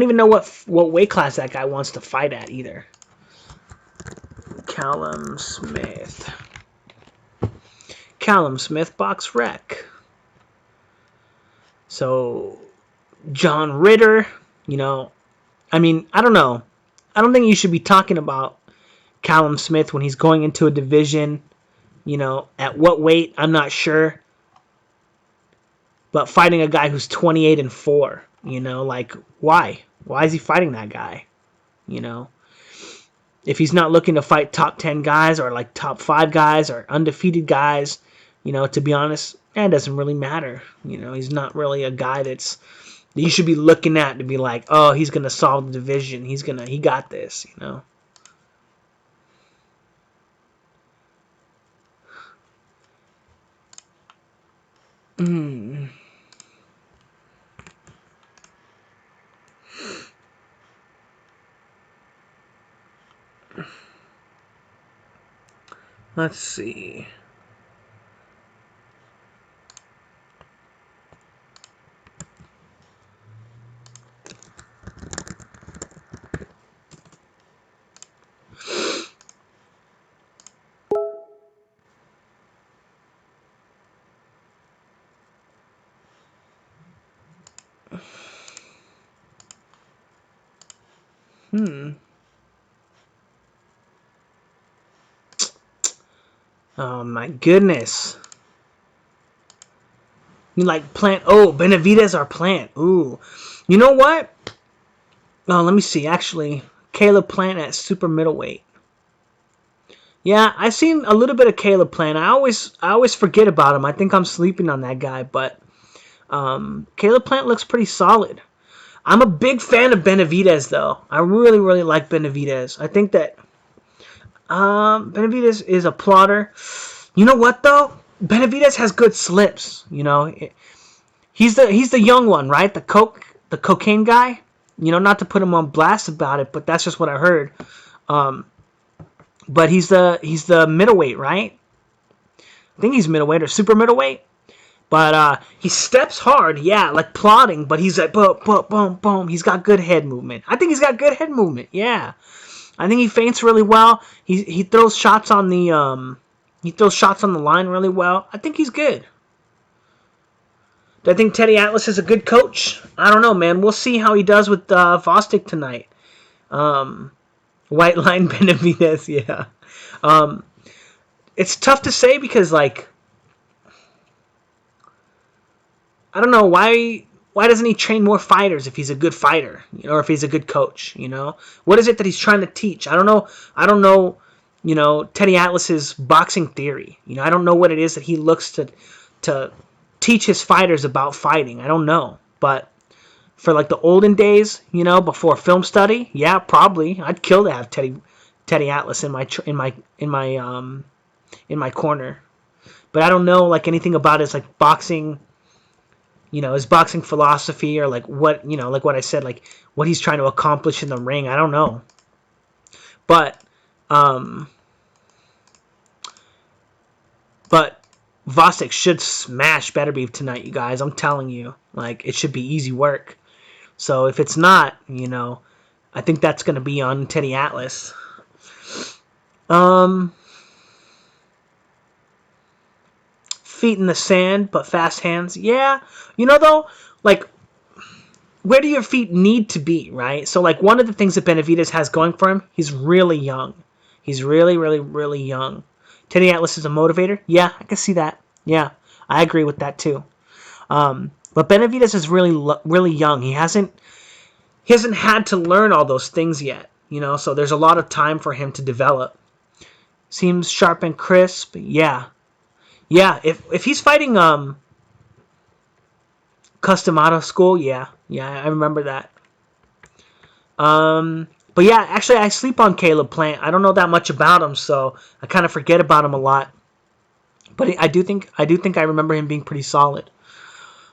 even know what weight class that guy wants to fight at either. Callum Smith. Callum Smith, box rec. So John Ritter, you know, I mean, I don't know. I don't think you should be talking about Callum Smith when he's going into a division. You know, at what weight, I'm not sure. But fighting a guy who's 28-4, you know, like, why? Why is he fighting that guy? You know, if he's not looking to fight top 10 guys or like top 5 guys or undefeated guys, you know, to be honest, it doesn't really matter. You know, he's not really a guy that you should be looking at to be like, oh, he's going to solve the division. He got this, you know. Let's see. Oh my goodness. You like Plant? Oh, Benavidez or Plant? Ooh. You know what? Oh, let me see. Actually, Caleb Plant at super middleweight. Yeah, I've seen a little bit of Caleb Plant. I always forget about him. I think I'm sleeping on that guy, but Caleb Plant looks pretty solid. I'm a big fan of Benavidez, though. I really, really like Benavidez. I think that Benavidez is a plotter. You know what, though? Benavidez has good slips. You know, he's the young one, right? The cocaine guy. You know, not to put him on blast about it, but that's just what I heard. But he's the middleweight, right? I think he's middleweight or super middleweight. But he steps hard, yeah, like plotting. But he's like boom, boom, boom, boom. He's got good head movement. I think he's got good head movement. Yeah, I think he feints really well. He throws shots on the line really well. I think he's good. Do I think Teddy Atlas is a good coach? I don't know, man. We'll see how he does with Bostick tonight. White line Benavidez, yeah. It's tough to say because, like, I don't know why doesn't he train more fighters if he's a good fighter, you know, or if he's a good coach, you know? What is it that he's trying to teach? I don't know, you know, Teddy Atlas's boxing theory. You know, I don't know what it is that he looks to teach his fighters about fighting. I don't know, but for like the olden days, you know, before film study, yeah, probably I'd kill to have Teddy Atlas in my corner. But I don't know like anything about his like boxing, you know, his boxing philosophy or like what, you know, like what I said, like what he's trying to accomplish in the ring. I don't know. But um but Bostick should smash Beterbiev tonight, you guys. I'm telling you. Like it should be easy work. So if it's not, you know, I think that's going to be on Teddy Atlas. Feet in the sand, but fast hands. Yeah. You know, though, like, where do your feet need to be, right? So, like, one of the things that Benavidez has going for him, he's really young. He's really, really, really young. Teddy Atlas is a motivator. Yeah, I can see that. Yeah, I agree with that, too. But Benavidez is really, really young. He hasn't had to learn all those things yet, you know, so there's a lot of time for him to develop. Seems sharp and crisp. Yeah. Yeah, if he's fighting Customato School, yeah, I remember that. But yeah, actually I sleep on Caleb Plant. I don't know that much about him, so I kind of forget about him a lot. But I do think I remember him being pretty solid.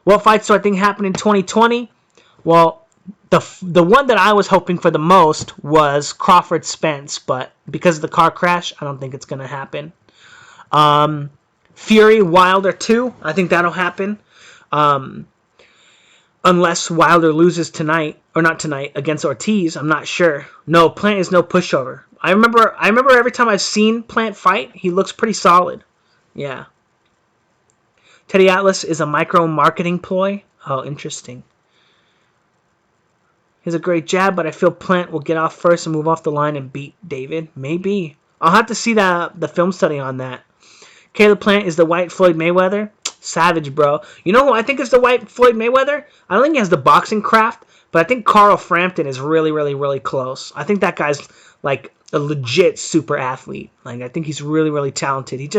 What fights do I think happened in 2020? Well, the one that I was hoping for the most was Crawford Spence, but because of the car crash, I don't think it's gonna happen. Fury Wilder 2, I think that'll happen. Unless Wilder loses tonight, or not tonight, against Ortiz, I'm not sure. No, Plant is no pushover. I remember every time I've seen Plant fight, he looks pretty solid. Yeah. Teddy Atlas is a micro-marketing ploy. Oh, interesting. He has a great jab, but I feel Plant will get off first and move off the line and beat David. Maybe. I'll have to see the film study on that. Caleb Plant is the white Floyd Mayweather. Savage, bro. You know who I think is the white Floyd Mayweather? I don't think he has the boxing craft, but I think Carl Frampton is really, really, really close. I think that guy's like a legit super athlete. Like I think he's really, really talented. He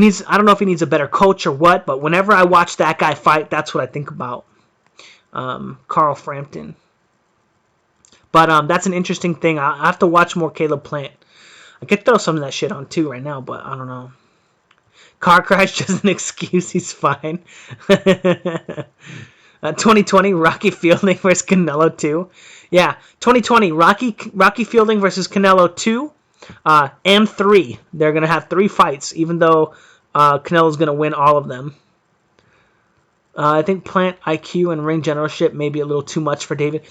needs, I don't know if he needs a better coach or what, but whenever I watch that guy fight, that's what I think about. Carl Frampton. But that's an interesting thing. I have to watch more Caleb Plant. I could throw some of that shit on too right now, but I don't know. Car crash just an excuse. He's fine. 2020 Rocky Fielding versus Canelo 2. Yeah, 2020 Rocky Fielding versus Canelo 2 and 3. They're gonna have 3 fights, even though Canelo's gonna win all of them. I think Plant IQ and ring generalship may be a little too much for David.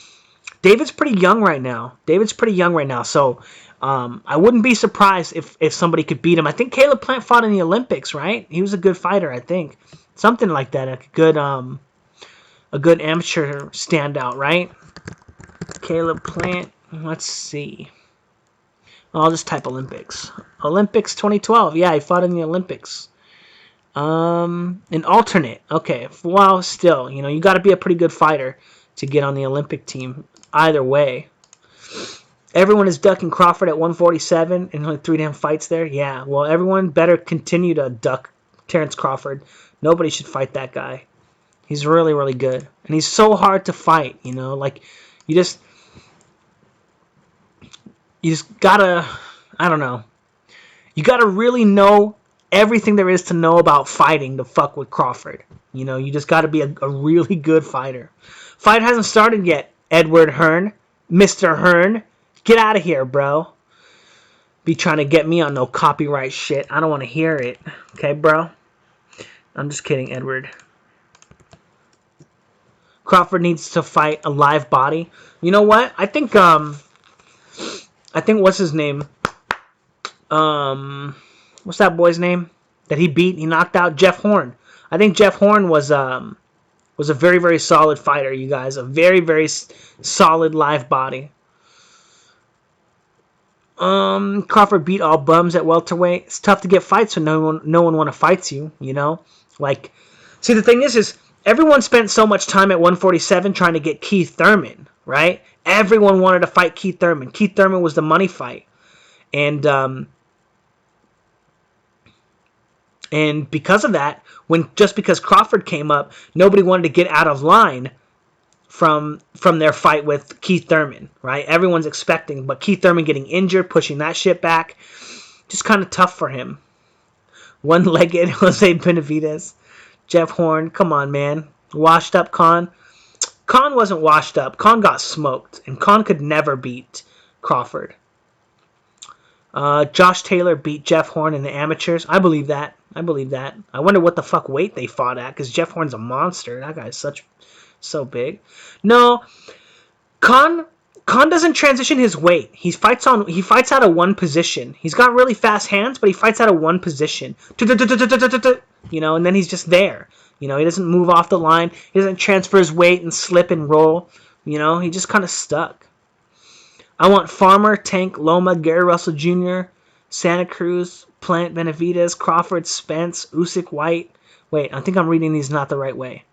David's pretty young right now. So I wouldn't be surprised if somebody could beat him. I think Caleb Plant fought in the Olympics, right? He was a good fighter, I think. Something like that. A good amateur standout, right? Caleb Plant. Let's see. I'll just type Olympics. Olympics 2012. Yeah, he fought in the Olympics. An alternate. Okay. Well, still, you got to be a pretty good fighter to get on the Olympic team. Either way. Everyone is ducking Crawford at 147 and only 3 damn fights there. Yeah, well, everyone better continue to duck Terrence Crawford. Nobody should fight that guy. He's really, really good. And he's so hard to fight, like you just gotta, I don't know. You gotta really know everything there is to know about fighting to fuck with Crawford. You just gotta be a really good fighter. Fight hasn't started yet, Edward Hearn. Mr. Hearn. Get out of here, bro. Be trying to get me on no copyright shit. I don't want to hear it. Okay, bro? I'm just kidding, Edward. Crawford needs to fight a live body. You know what? I think what's his name? What's that boy's name that he beat? He knocked out Jeff Horn. I think Jeff Horn was a very, very solid fighter, you guys. A very, very solid live body. Crawford beat all bums at welterweight. It's tough to get fights when no one want to fight you, Like, see, the thing is everyone spent so much time at 147 trying to get Keith Thurman, right? Everyone wanted to fight Keith Thurman. Keith Thurman was the money fight. And because of that, because Crawford came up, nobody wanted to get out of line from their fight with Keith Thurman, right? Everyone's expecting, but Keith Thurman getting injured, pushing that shit back, just kind of tough for him. One-legged Jose Benavidez, Jeff Horn, come on, man. Washed up Khan. Khan wasn't washed up. Khan got smoked, and Khan could never beat Crawford. Josh Taylor beat Jeff Horn in the amateurs. I believe that. I wonder what the fuck weight they fought at, because Jeff Horn's a monster. That guy's so big. No, Khan doesn't transition his weight. He fights out of one position. He's got really fast hands, but he fights out of one position. You know, and then he's just there. You know, he doesn't move off the line. He doesn't transfer his weight and slip and roll. You know, he just kind of stuck. I want Farmer, Tank, Loma, Gary Russell Jr., Santa Cruz, Plant, Benavidez, Crawford, Spence, Usyk, White. Wait, I think I'm reading these not the right way.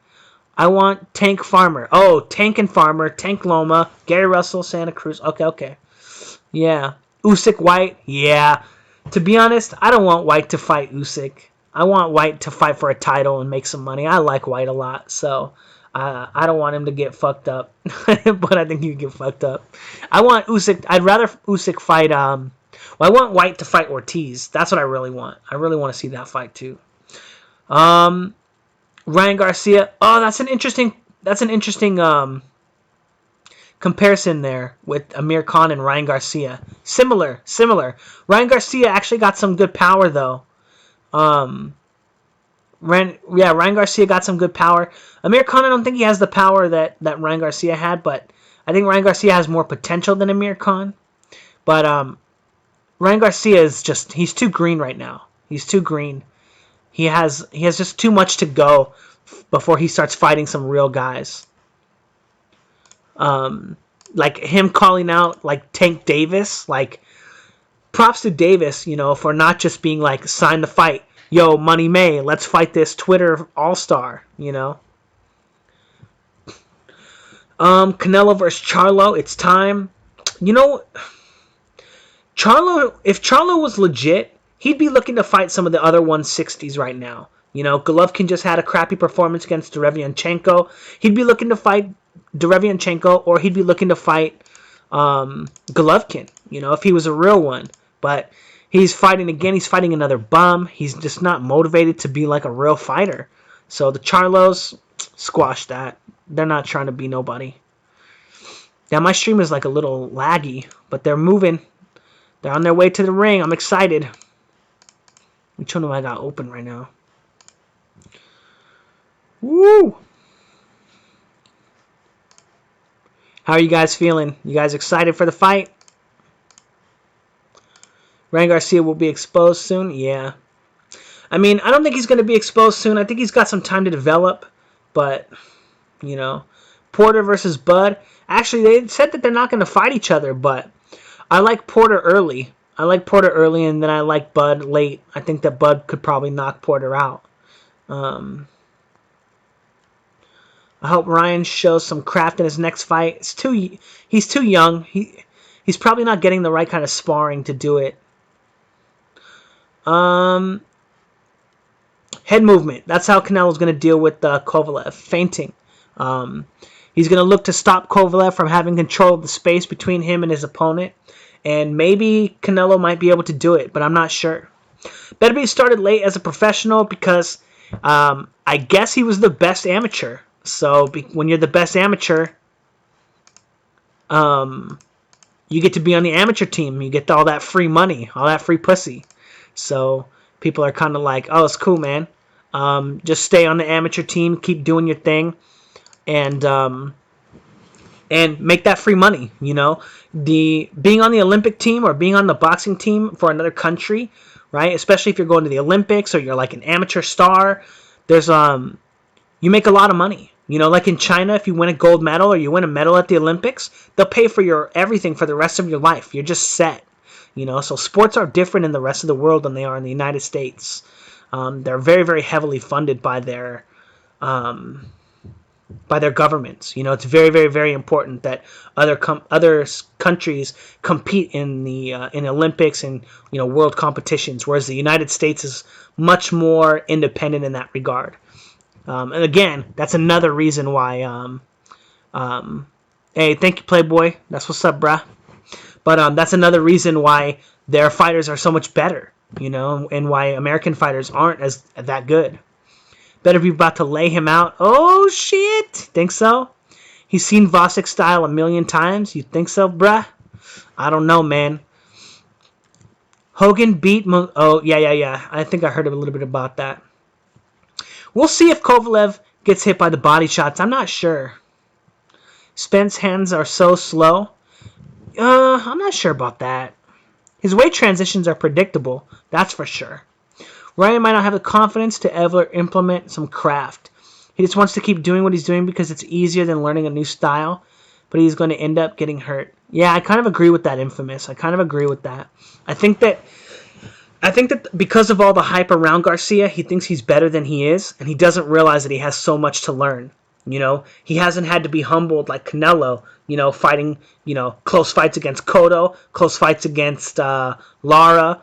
I want Tank, Farmer. Oh, Tank and Farmer, Tank, Loma, Gary Russell, Santa Cruz. Okay. Yeah. Usyk, White. Yeah. To be honest, I don't want White to fight Usyk. I want White to fight for a title and make some money. I like White a lot, so I don't want him to get fucked up. But I think he would get fucked up. I want Usyk. I'd rather Usyk fight. Well, I want White to fight Ortiz. That's what I really want. I really want to see that fight too. Ryan Garcia. Oh, that's an interesting comparison there with Amir Khan and Ryan Garcia. Similar. Ryan Garcia actually got some good power though. Ryan Garcia got some good power. Amir Khan, I don't think he has the power that Ryan Garcia had, but I think Ryan Garcia has more potential than Amir Khan. But Ryan Garcia is he's too green right now. He's too green. He has just too much to go before he starts fighting some real guys. Like him calling out like Tank Davis, like props to Davis, you know, for not just being like, sign the fight. Yo, Money May, let's fight this Twitter all-star, you know. Canelo versus Charlo, it's time. You know, if Charlo was legit, he'd be looking to fight some of the other 160s right now. You know, Golovkin just had a crappy performance against Derevianchenko. He'd be looking to fight Derevianchenko, or he'd be looking to fight Golovkin, you know, if he was a real one. But he's fighting again. He's fighting another bum. He's just not motivated to be like a real fighter. So the Charlos, squash that. They're not trying to be nobody. Now my stream is like a little laggy, but they're moving. They're on their way to the ring. I'm excited. Which one do I got open right now? Woo! How are you guys feeling? You guys excited for the fight? Ryan Garcia will be exposed soon? Yeah. I mean, I don't think he's going to be exposed soon. I think he's got some time to develop. But, you know, Porter versus Bud. Actually, they said that they're not going to fight each other, but I like Porter early. And then I like Bud late. I think that Bud could probably knock Porter out. I hope Ryan shows some craft in his next fight. He's too young. He's probably not getting the right kind of sparring to do it. Head movement. That's how Canelo's going to deal with Kovalev. Feinting. He's going to look to stop Kovalev from having control of the space between him and his opponent. And maybe Canelo might be able to do it, but I'm not sure. Beterbiev started late as a professional because I guess he was the best amateur. So when you're the best amateur, you get to be on the amateur team. You get all that free money, all that free pussy. So people are kind of like, oh, it's cool, man. Just stay on the amateur team, keep doing your thing, and make that free money. You know, being on the Olympic team or being on the boxing team for another country, right? Especially if you're going to the Olympics or you're like an amateur star, there's you make a lot of money. You know, like in China, if you win a gold medal or you win a medal at the Olympics, they'll pay for your everything for the rest of your life. You're just set. You know, so sports are different in the rest of the world than they are in the United States. They're very, very heavily funded by their governments. You know, it's very, very, very important that other countries compete in the Olympics and, you know, world competitions, whereas the United States is much more independent in that regard. And again, that's another reason why Hey, thank you, Playboy. That's what's up, bruh. But that's another reason why their fighters are so much better, and why American fighters aren't as that good. Beterbiev about to lay him out. Oh, shit. Think so? He's seen Gvozdyk style a million times. You think so, bruh? I don't know, man. Hogan beat... Oh, yeah. I think I heard a little bit about that. We'll see if Kovalev gets hit by the body shots. I'm not sure. Spence's hands are so slow. I'm not sure about that. His weight transitions are predictable. That's for sure. Ryan might not have the confidence to ever implement some craft. He just wants to keep doing what he's doing because it's easier than learning a new style, but he's going to end up getting hurt. Yeah, I kind of agree with that, Infamous. I kind of agree with that. I think that because of all the hype around Garcia, he thinks he's better than he is, and he doesn't realize that he has so much to learn. He hasn't had to be humbled like Canelo, fighting, close fights against Cotto, close fights against Lara,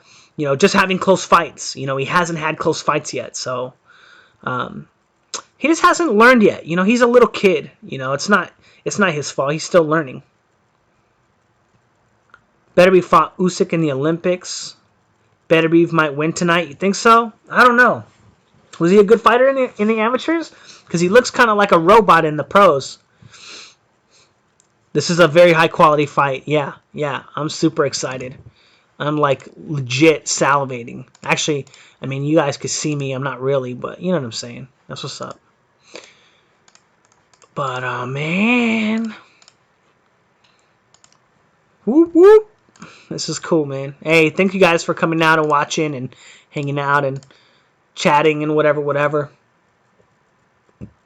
just having close fights. He hasn't had close fights yet, so he just hasn't learned yet. He's a little kid. It's not his fault. He's still learning. Beterbiev fought Usyk in the Olympics. Beterbiev might win tonight. You think so? I don't know. Was he a good fighter in the amateurs? Because he looks kind of like a robot in the pros. This is a very high quality fight. Yeah. I'm super excited. I'm like legit salivating. Actually, I mean, you guys could see me. I'm not really, but you know what I'm saying. That's what's up. But, man. Whoop, whoop. This is cool, man. Hey, thank you guys for coming out and watching and hanging out and chatting and whatever.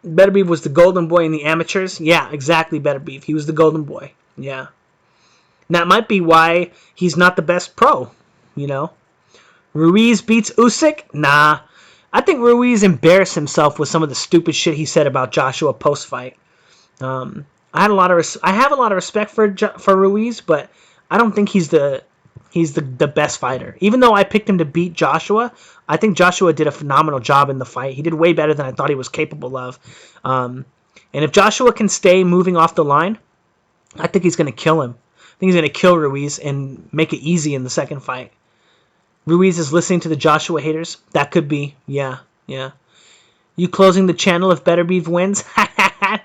Beterbiev was the golden boy in the amateurs. Yeah, exactly, Beterbiev. He was the golden boy. Yeah. And that might be why he's not the best pro, Ruiz beats Usyk? Nah. I think Ruiz embarrassed himself with some of the stupid shit he said about Joshua post-fight. I have a lot of respect for Ruiz, but I don't think he's the best fighter. Even though I picked him to beat Joshua, I think Joshua did a phenomenal job in the fight. He did way better than I thought he was capable of. And if Joshua can stay moving off the line, I think he's going to kill him. I think he's going to kill Ruiz and make it easy in the second fight. Ruiz is listening to the Joshua haters. That could be. Yeah. You closing the channel if Beterbiev wins?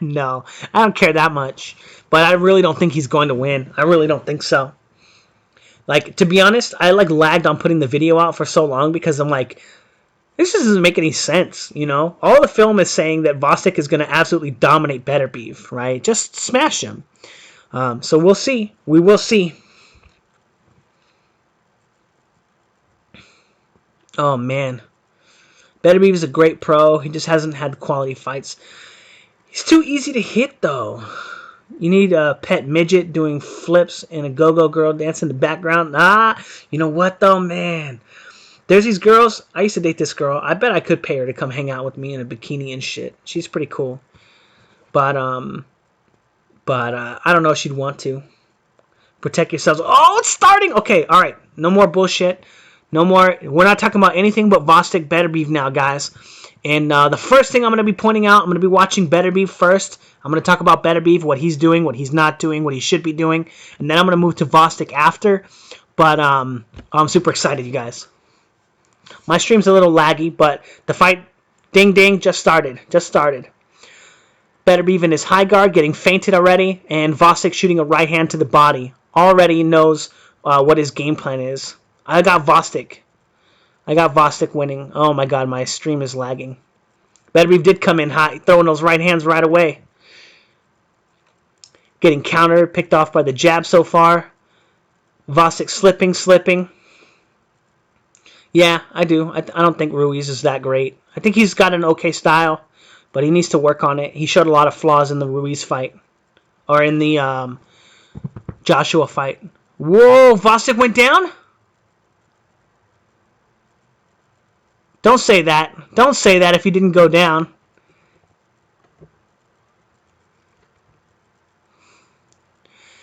No, I don't care that much. But I really don't think he's going to win. I really don't think so. Like, to be honest, I lagged on putting the video out for so long because I'm like, this doesn't make any sense, All the film is saying that Bostick is going to absolutely dominate Beterbiev, right? Just smash him. So we'll see. We will see. Oh, man. Beterbiev is a great pro. He just hasn't had quality fights. He's too easy to hit, though. You need a pet midget doing flips and a go-go girl dancing in the background. You know what, though, man? There's these girls. I used to date this girl. I bet I could pay her to come hang out with me in a bikini and shit. She's pretty cool. But I don't know if she'd want to. Protect yourselves. Oh, it's starting. Okay, all right. No more bullshit. No more. We're not talking about anything but Bostick Beterbiev now, guys. And the first thing I'm going to be pointing out, I'm going to be watching Beterbiev first. I'm going to talk about Beterbiev, what he's doing, what he's not doing, what he should be doing. And then I'm going to move to Bostick after. But I'm super excited, you guys. My stream's a little laggy, but the fight, ding, ding, just started. Beterbiev in his high guard, getting feinted already. And Bostick shooting a right hand to the body. Already knows what his game plan is. I got Bostick winning. Oh my god, my stream is lagging. Beterbiev did come in hot, throwing those right hands right away. Getting countered, picked off by the jab so far. Bostick slipping. Yeah, I do. I don't think Ruiz is that great. I think he's got an okay style, but he needs to work on it. He showed a lot of flaws in the Ruiz fight. Or in the Joshua fight. Whoa, Bostick went down? Don't say that. Don't say that if he didn't go down.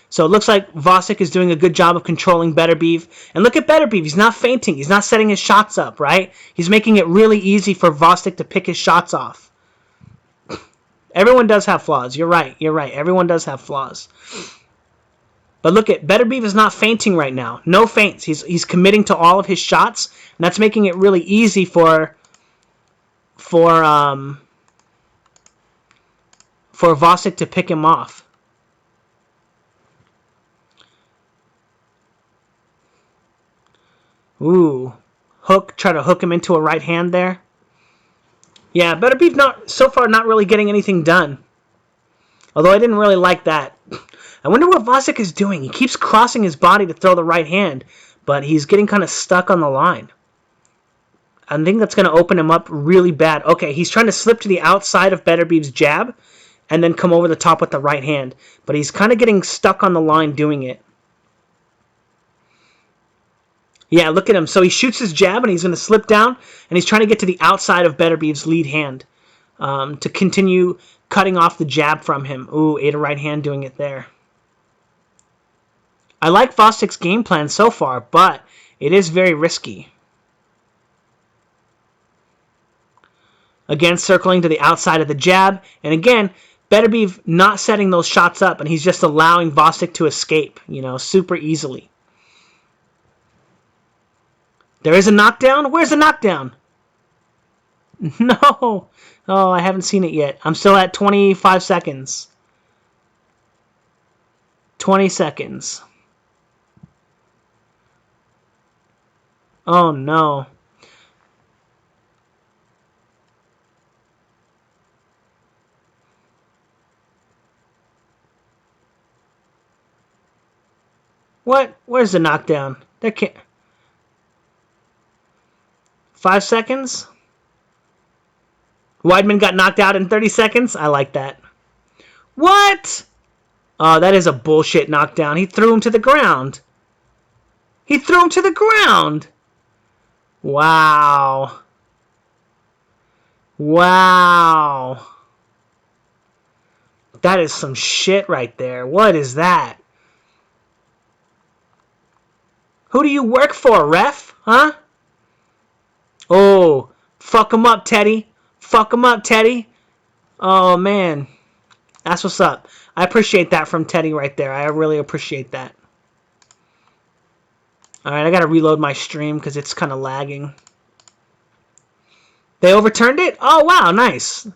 So it looks like Bostick is doing a good job of controlling Beterbiev. And look at Beterbiev. He's not feinting. He's not setting his shots up, right? He's making it really easy for Bostick to pick his shots off. Everyone does have flaws. You're right. You're right. Everyone does have flaws. But look at Beterbiev is not feinting right now. No feints. He's committing to all of his shots, and that's making it really easy for Bostick to pick him off. Ooh, try to hook him into a right hand there. Yeah, Beterbiev so far not really getting anything done. Although I didn't really like that. I wonder what Bostick is doing. He keeps crossing his body to throw the right hand, but he's getting kind of stuck on the line. I think that's going to open him up really bad. Okay, he's trying to slip to the outside of Beterbiev's jab and then come over the top with the right hand. But he's kind of getting stuck on the line doing it. Yeah, look at him. So he shoots his jab and he's going to slip down and he's trying to get to the outside of Beterbiev's lead hand to continue cutting off the jab from him. Ooh, ate a right hand doing it there. I like Bostick's game plan so far, but it is very risky. Again, circling to the outside of the jab. And again, Beterbiev not setting those shots up, and he's just allowing Bostick to escape, super easily. There is a knockdown? Where's the knockdown? No. Oh, I haven't seen it yet. I'm still at 25 seconds. 20 seconds. Oh, no. What? Where's the knockdown? There can't... 5 seconds? Weidman got knocked out in 30 seconds? I like that. What? Oh, that is a bullshit knockdown. He threw him to the ground. He threw him to the ground. Wow. Wow. That is some shit right there. What is that? Who do you work for, ref? Huh? Oh, fuck him up, Teddy. Fuck him up, Teddy. Oh, man. That's what's up. I appreciate that from Teddy right there. I really appreciate that. Alright, I gotta reload my stream because it's kind of lagging. They overturned it? Oh, wow, nice.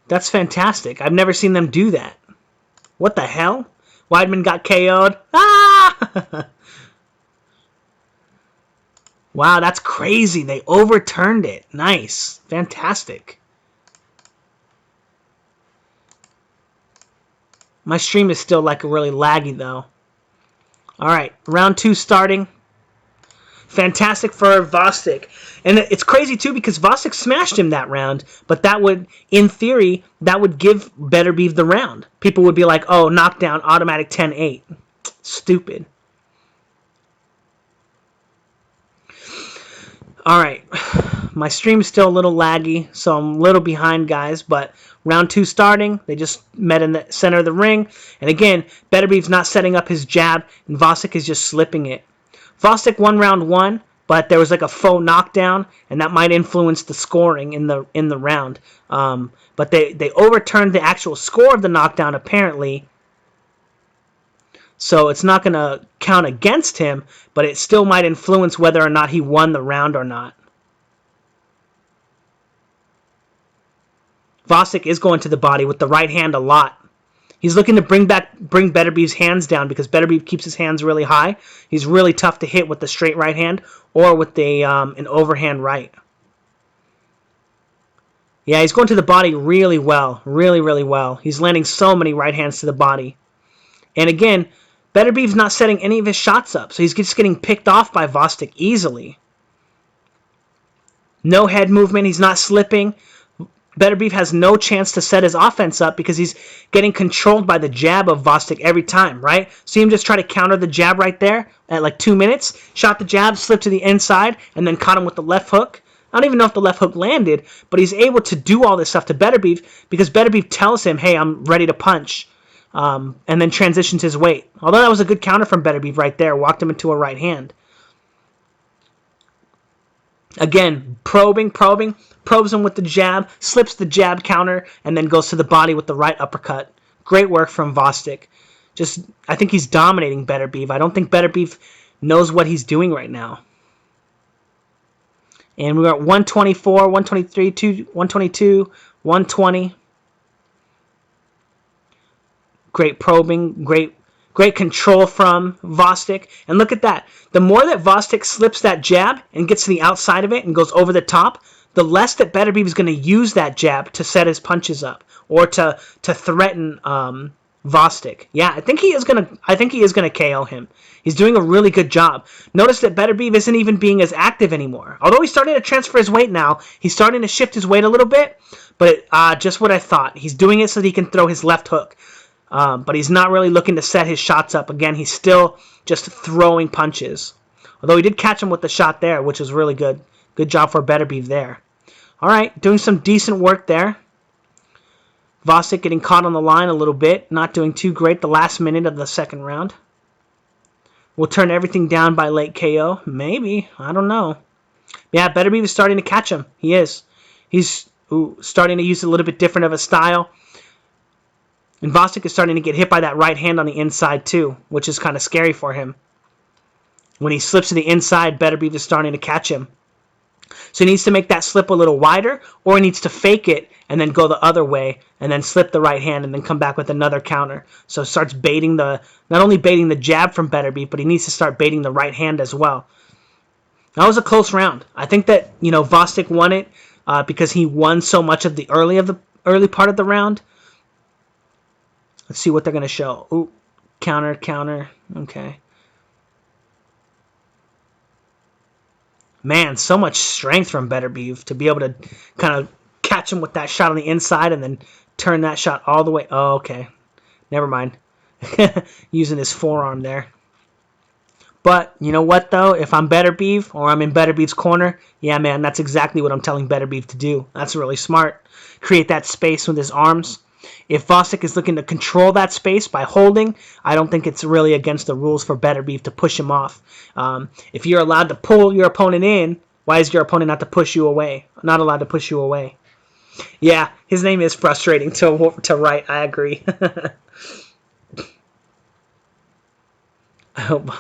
That's fantastic. I've never seen them do that. What the hell? Weidman got KO'd. Ah! Wow, that's crazy. They overturned it. Nice. Fantastic. My stream is still like really laggy though. Alright, round 2 starting. Fantastic for Bostick. And it's crazy too because Bostick smashed him that round, but that would, in theory, that would give Beterbiev the round. People would be like, oh, knockdown, automatic 10-8. Stupid. Alright, my stream is still a little laggy, so I'm a little behind, guys, but round 2 starting, they just met in the center of the ring, and again, Beterbiev's not setting up his jab, and Bostick is just slipping it. Bostick won round 1, but there was like a faux knockdown, and that might influence the scoring in the round. But they overturned the actual score of the knockdown, apparently, so it's not going to count against him, but it still might influence whether or not he won the round or not. Bostick is going to the body with the right hand a lot. He's looking to bring Beterbiev's hands down because Beterbiev keeps his hands really high. He's really tough to hit with the straight right hand or with an overhand right. Yeah, he's going to the body really well. Really, really well. He's landing so many right hands to the body. And again, Beterbiev's not setting any of his shots up, so he's just getting picked off by Bostick easily. No head movement. He's not slipping. Beterbiev has no chance to set his offense up because he's getting controlled by the jab of Bostick every time, right? See him just try to counter the jab right there at like 2 minutes. Shot the jab, slipped to the inside, and then caught him with the left hook. I don't even know if the left hook landed, but he's able to do all this stuff to Beterbiev because Beterbiev tells him, hey, I'm ready to punch, and then transitions his weight. Although that was a good counter from Beterbiev right there. Walked him into a right hand. Again, probes him with the jab, slips the jab counter, and then goes to the body with the right uppercut. Great work from Bostick. I think he's dominating Beterbiev. I don't think Beterbiev knows what he's doing right now. And we're at 124, 123, 122, 120. Great probing, great control from Bostick. And look at that. The more that Bostick slips that jab and gets to the outside of it and goes over the top, the less that Beterbiev is going to use that jab to set his punches up or to threaten Bostick. Yeah, I think he is going to KO him. He's doing a really good job. Notice that Beterbiev isn't even being as active anymore. Although he's starting to transfer his weight now, he's starting to shift his weight a little bit. But just what I thought. He's doing it so that he can throw his left hook. But he's not really looking to set his shots up. Again, he's still just throwing punches. Although he did catch him with the shot there, which was really good. Good job for Beterbiev there. All right, doing some decent work there. Bostick getting caught on the line a little bit. Not doing too great the last minute of the second round. We'll turn everything down by late KO. Maybe. I don't know. Yeah, Beterbiev is starting to catch him. He is. He's starting to use a little bit different of a style. And Bostick is starting to get hit by that right hand on the inside too, which is kind of scary for him. When he slips to the inside, Beterbiev is starting to catch him. So he needs to make that slip a little wider, or he needs to fake it and then go the other way and then slip the right hand and then come back with another counter. So starts baiting not only baiting the jab from Beterbiev, but he needs to start baiting the right hand as well. That was a close round. I think that Bostick won it because he won so much of the early part of the round. Let's see what they're going to show. Ooh, counter. Okay. Man, so much strength from Beterbiev to be able to kind of catch him with that shot on the inside and then turn that shot all the way. Oh, okay. Never mind. Using his forearm there. But you know what, though? If I'm Beterbiev or I'm in Beterbiev's corner, yeah, man, that's exactly what I'm telling Beterbiev to do. That's really smart. Create that space with his arms. If Bostick is looking to control that space by holding, I don't think it's really against the rules for Beterbiev to push him off. If you're allowed to pull your opponent in, why is your opponent not allowed to push you away? Yeah, his name is frustrating to write. I agree.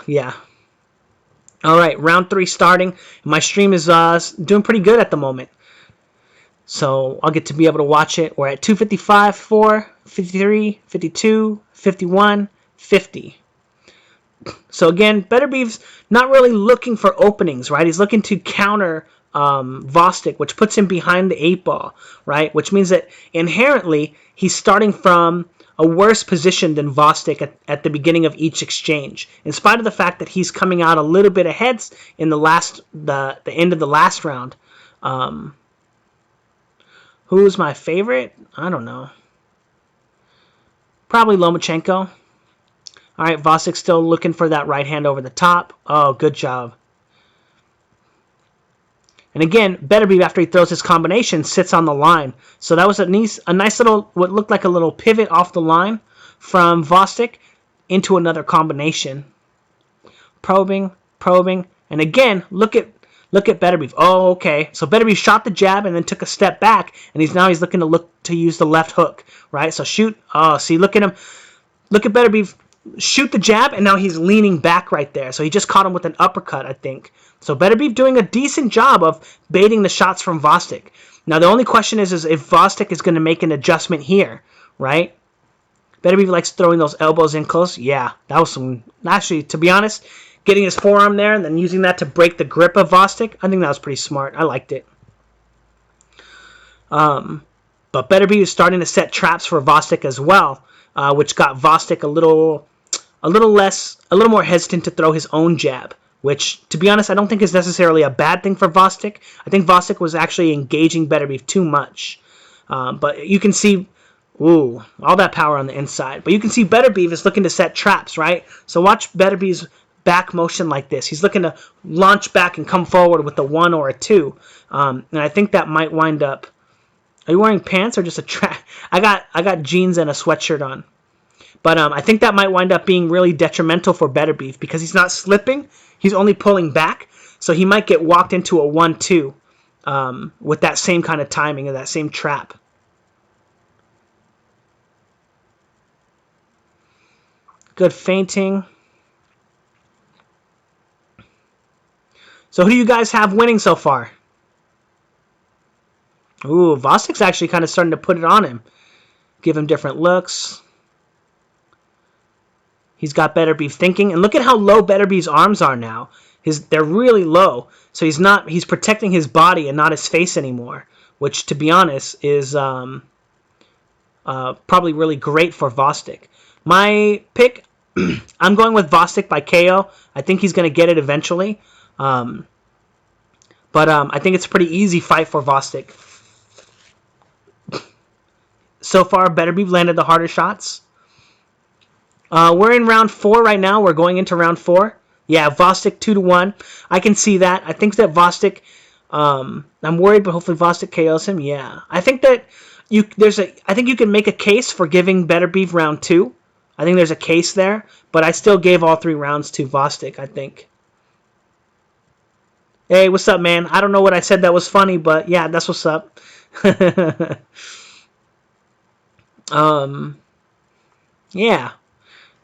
Yeah. All right, round 3 starting. My stream is doing pretty good at the moment. So I'll get to be able to watch it. We're at 255, 4, 53, 52, 51, 50. So again, Beterbiev's not really looking for openings, right? He's looking to counter Bostick, which puts him behind the 8 ball, right? Which means that inherently he's starting from a worse position than Bostick at the beginning of each exchange. In spite of the fact that he's coming out a little bit ahead in the end of the last round. Who's my favorite? I don't know. Probably Lomachenko. All right, Bostick still looking for that right hand over the top. Oh, good job. And again, Beterbiev, after he throws his combination, sits on the line. So that was a nice little, what looked like a little pivot off the line from Bostick into another combination. Probing. And again, look at Beterbiev. Oh, okay. So Beterbiev shot the jab and then took a step back, and he's looking to use the left hook, right? So shoot. Oh, see, look at him. Look at Beterbiev shoot the jab, and now he's leaning back right there. So he just caught him with an uppercut, I think. So Beterbiev doing a decent job of baiting the shots from Bostick. Now the only question is if Bostick is going to make an adjustment here, right? Beterbiev likes throwing those elbows in close. Yeah, that was some. Actually, to be honest, getting his forearm there and then using that to break the grip of Bostick, I think that was pretty smart. I liked it. But Beterbiev is starting to set traps for Bostick as well, which got Bostick a little more hesitant to throw his own jab, which, to be honest, I don't think is necessarily a bad thing for Bostick. I think Bostick was actually engaging Beterbiev too much. But you can see, all that power on the inside. But you can see Beterbiev is looking to set traps, right? So watch Beterbiev's back motion like this. He's looking to launch back and come forward with a 1 or a 2. And I think that might wind up. Are you wearing pants or just a track? I got jeans and a sweatshirt on. But I think that might wind up being really detrimental for Beterbiev because he's not slipping. He's only pulling back. So he might get walked into a 1-2 with that same kind of timing or that same trap. Good feinting. So who do you guys have winning so far? Ooh, Gvozdyk's actually kind of starting to put it on him. Give him different looks. He's got Beterbiev thinking. And look at how low Beterbiev's arms are now. They're really low. So he's protecting his body and not his face anymore. Which, to be honest, is probably really great for Gvozdyk. My pick, I'm going with Bostick by KO. I think he's going to get it eventually. But I think it's a pretty easy fight for Bostick. So far, Beterbiev landed the harder shots. We're in round 4 right now. We're going into round 4. Yeah, Bostick 2-1. I can see that. I think that Bostick, I'm worried, but hopefully Bostick KOs him. Yeah, I think that I think you can make a case for giving Beterbiev round 2. I think there's a case there, but I still gave all 3 rounds to Bostick, I think. Hey, what's up, man? I don't know what I said that was funny, but yeah, that's what's up. Yeah.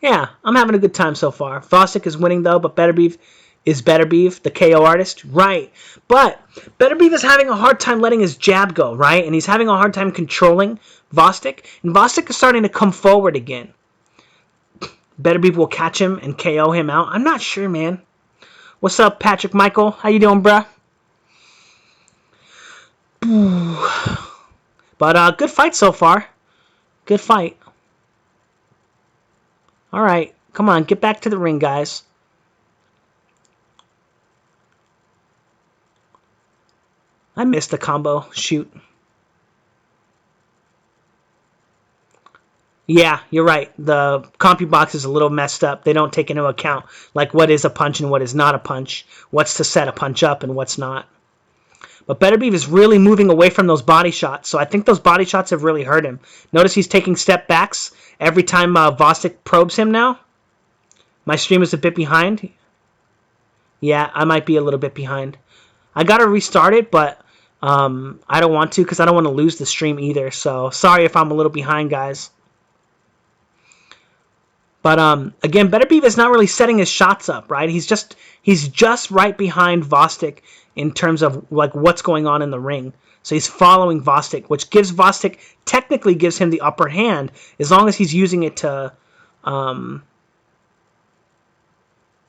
Yeah, I'm having a good time so far. Bostick is winning, though, but Beterbiev is Beterbiev, the KO artist. Right. But Beterbiev is having a hard time letting his jab go, right? And he's having a hard time controlling Bostick. And Bostick is starting to come forward again. Beterbiev will catch him and KO him out. I'm not sure, man. What's up, Patrick Michael? How you doing, bruh? But good fight so far. Good fight. All right, come on, get back to the ring, guys. I missed the combo. Shoot. Yeah, you're right. The CompuBox is a little messed up. They don't take into account like what is a punch and what is not a punch, what's to set a punch up and what's not. But Beterbiev is really moving away from those body shots, so I think those body shots have really hurt him. Notice he's taking step backs every time Bostick probes him now. My stream is a bit behind. Yeah, I might be a little bit behind. I got to restart it, but I don't want to because I don't want to lose the stream either. So sorry if I'm a little behind, guys. But again, Beterbiev is not really setting his shots up, right? He's just right behind Bostick in terms of like what's going on in the ring. So he's following Bostick, which technically gives him the upper hand as long as he's using it to.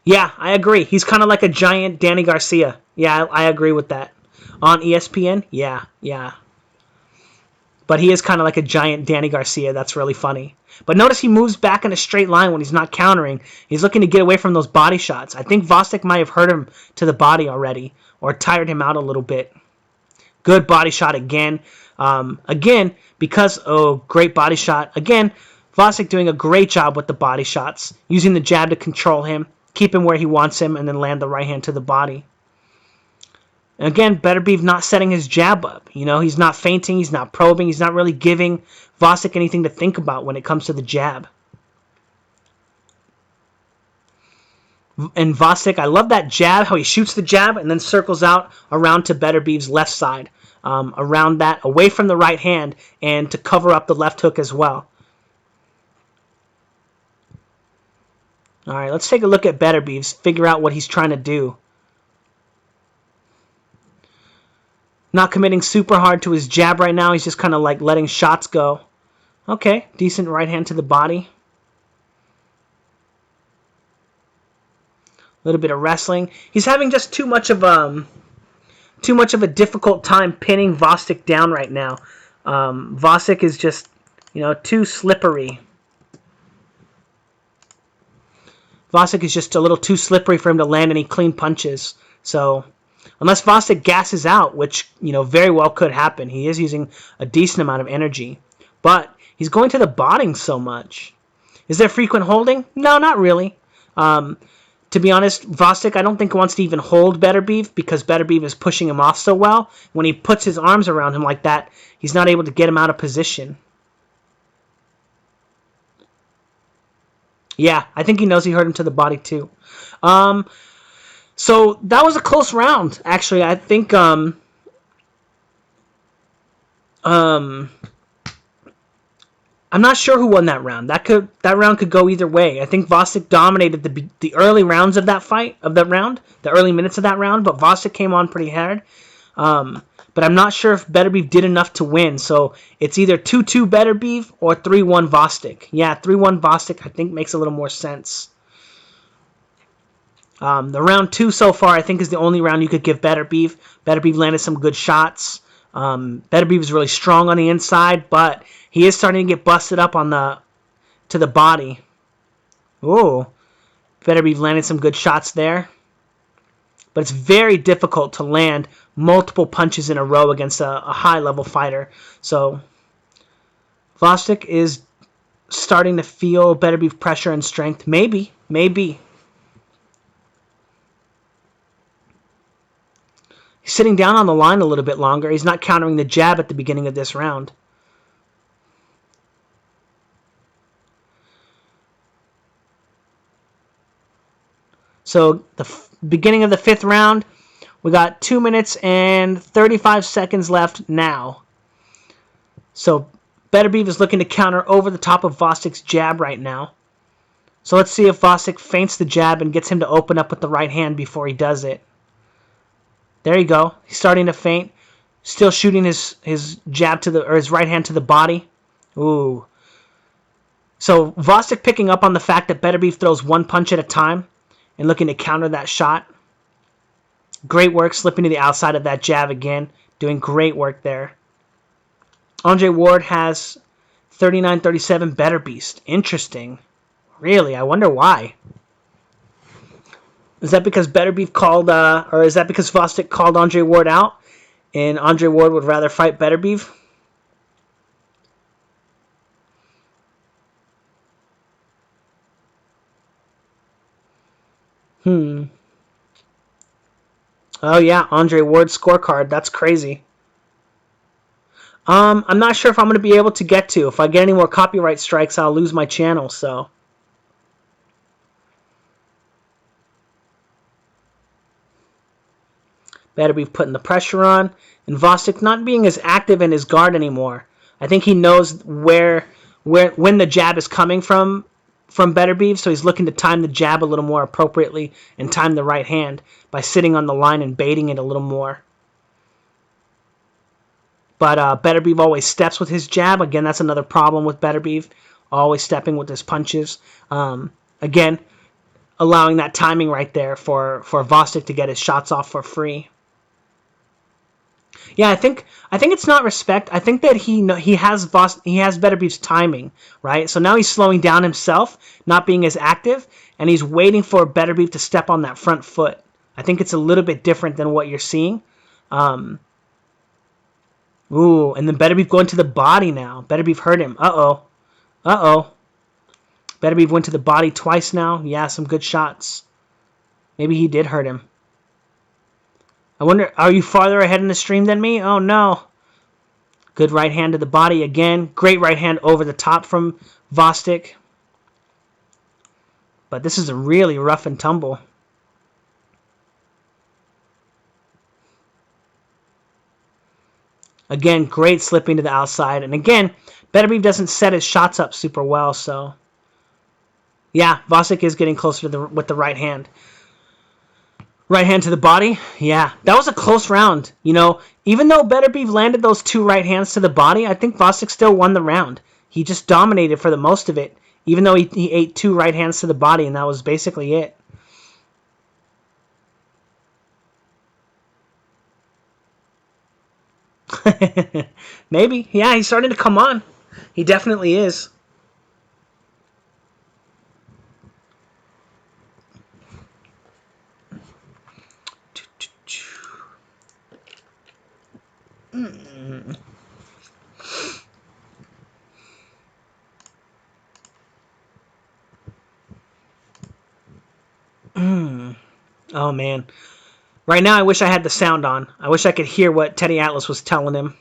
Yeah, I agree. He's kind of like a giant Danny Garcia. Yeah, I agree with that. On ESPN? Yeah. But he is kind of like a giant Danny Garcia. That's really funny. But notice he moves back in a straight line when he's not countering. He's looking to get away from those body shots. I think Bostick might have hurt him to the body already or tired him out a little bit. Good body shot again. Great body shot. Again, Bostick doing a great job with the body shots, using the jab to control him, keep him where he wants him, and then land the right hand to the body. And again, Beterbiev not setting his jab up. You know, he's not feinting, he's not probing, he's not really giving Bostick anything to think about when it comes to the jab. And Bostick, I love that jab, how he shoots the jab and then circles out around to Beterbiev's left side. Around that, away from the right hand, and to cover up the left hook as well. All right, let's take a look at Beterbiev, figure out what he's trying to do. Not committing super hard to his jab right now. He's just kind of like letting shots go. Okay, decent right hand to the body. A little bit of wrestling. He's having just too much of a difficult time pinning Bostick down right now. Bostick is just, too slippery. Bostick is just a little too slippery for him to land any clean punches. So, unless Bostick gasses out, which, very well could happen. He is using a decent amount of energy. But he's going to the botting so much. Is there frequent holding? No, not really. To be honest, Bostick, I don't think wants to even hold Beterbiev because Beterbiev is pushing him off so well. When he puts his arms around him like that, he's not able to get him out of position. Yeah, I think he knows he hurt him to the body too. So that was a close round, actually. I think I'm not sure who won that round. That round could go either way. I think Bostick dominated the early rounds of that round, the early minutes of that round, but Bostick came on pretty hard. But I'm not sure if Beterbiev did enough to win. So it's either 2-2 Beterbiev or 3-1 Bostick. Yeah, 3-1 Bostick I think makes a little more sense. The round 2 so far I think is the only round you could give Beterbiev. Beterbiev landed some good shots. Beterbiev is really strong on the inside, but he is starting to get busted up to the body. Ooh, Beterbiev landed some good shots there. But it's very difficult to land multiple punches in a row against a high-level fighter. So Bostick is starting to feel Beterbiev pressure and strength. Maybe. He's sitting down on the line a little bit longer. He's not countering the jab at the beginning of this round. So the beginning of the 5th round, we got 2 minutes and 35 seconds left now. So Beterbiev is looking to counter over the top of Bostick's jab right now. So let's see if Bostick feints the jab and gets him to open up with the right hand before he does it. There you go. He's starting to feint. Still shooting his jab his right hand to the body. Ooh. So Bostick picking up on the fact that Beterbiev throws one punch at a time and looking to counter that shot. Great work slipping to the outside of that jab again. Doing great work there. Andre Ward has 39-37 Beterbiev. Interesting. Really, I wonder why. Is that because Beterbiev called, or is that because Bostick called Andre Ward out, and Andre Ward would rather fight Beterbiev? Oh yeah, Andre Ward's scorecard. That's crazy. I'm not sure if I'm going to be able to get to. If I get any more copyright strikes, I'll lose my channel, so. Beterbiev putting the pressure on, and Bostick not being as active in his guard anymore. I think he knows when the jab is coming from Beterbiev, so he's looking to time the jab a little more appropriately and time the right hand by sitting on the line and baiting it a little more. But Beterbiev always steps with his jab. Again, that's another problem with Beterbiev, always stepping with his punches. Again, allowing that timing right there for Bostick to get his shots off for free. Yeah, I think it's not respect. I think that he has Beterbiev's timing, right? So now he's slowing down himself, not being as active, and he's waiting for Beterbiev to step on that front foot. I think it's a little bit different than what you're seeing. Ooh, and then Beterbiev going to the body now. Beterbiev hurt him. Uh-oh. Beterbiev went to the body twice now. Yeah, some good shots. Maybe he did hurt him. I wonder, are you farther ahead in the stream than me? Oh, no. Good right hand to the body again. Great right hand over the top from Bostick. But this is a really rough and tumble. Again, great slipping to the outside. And again, Beterbiev doesn't set his shots up super well, so. Yeah, Bostick is getting closer to with the right hand. Right hand to the body. Yeah, that was a close round. You know, even though Beterbiev landed those two right hands to the body, I think Bostick still won the round. He just dominated for the most of it, even though he ate two right hands to the body, and that was basically it. Maybe. Yeah, he's starting to come on. He definitely is. Oh, man. Right now, I wish I had the sound on. I wish I could hear what Teddy Atlas was telling him.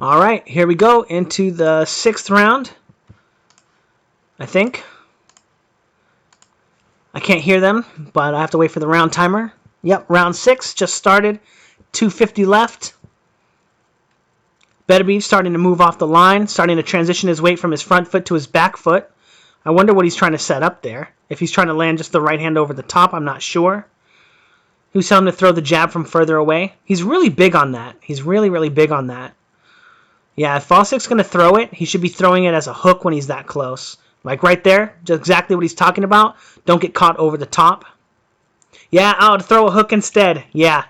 All right, here we go into the 6th round. I think. I can't hear them, but I have to wait for the round timer. Yep, round 6 just started. 2:50 left. Beterbiev starting to move off the line, starting to transition his weight from his front foot to his back foot. I wonder what he's trying to set up there. If he's trying to land just the right hand over the top, I'm not sure. He was telling him to throw the jab from further away. He's really big on that. He's really, really big on that. Yeah, if Bostick's going to throw it, he should be throwing it as a hook when he's that close. Like right there, just exactly what he's talking about. Don't get caught over the top. Yeah, oh, to throw a hook instead. Yeah.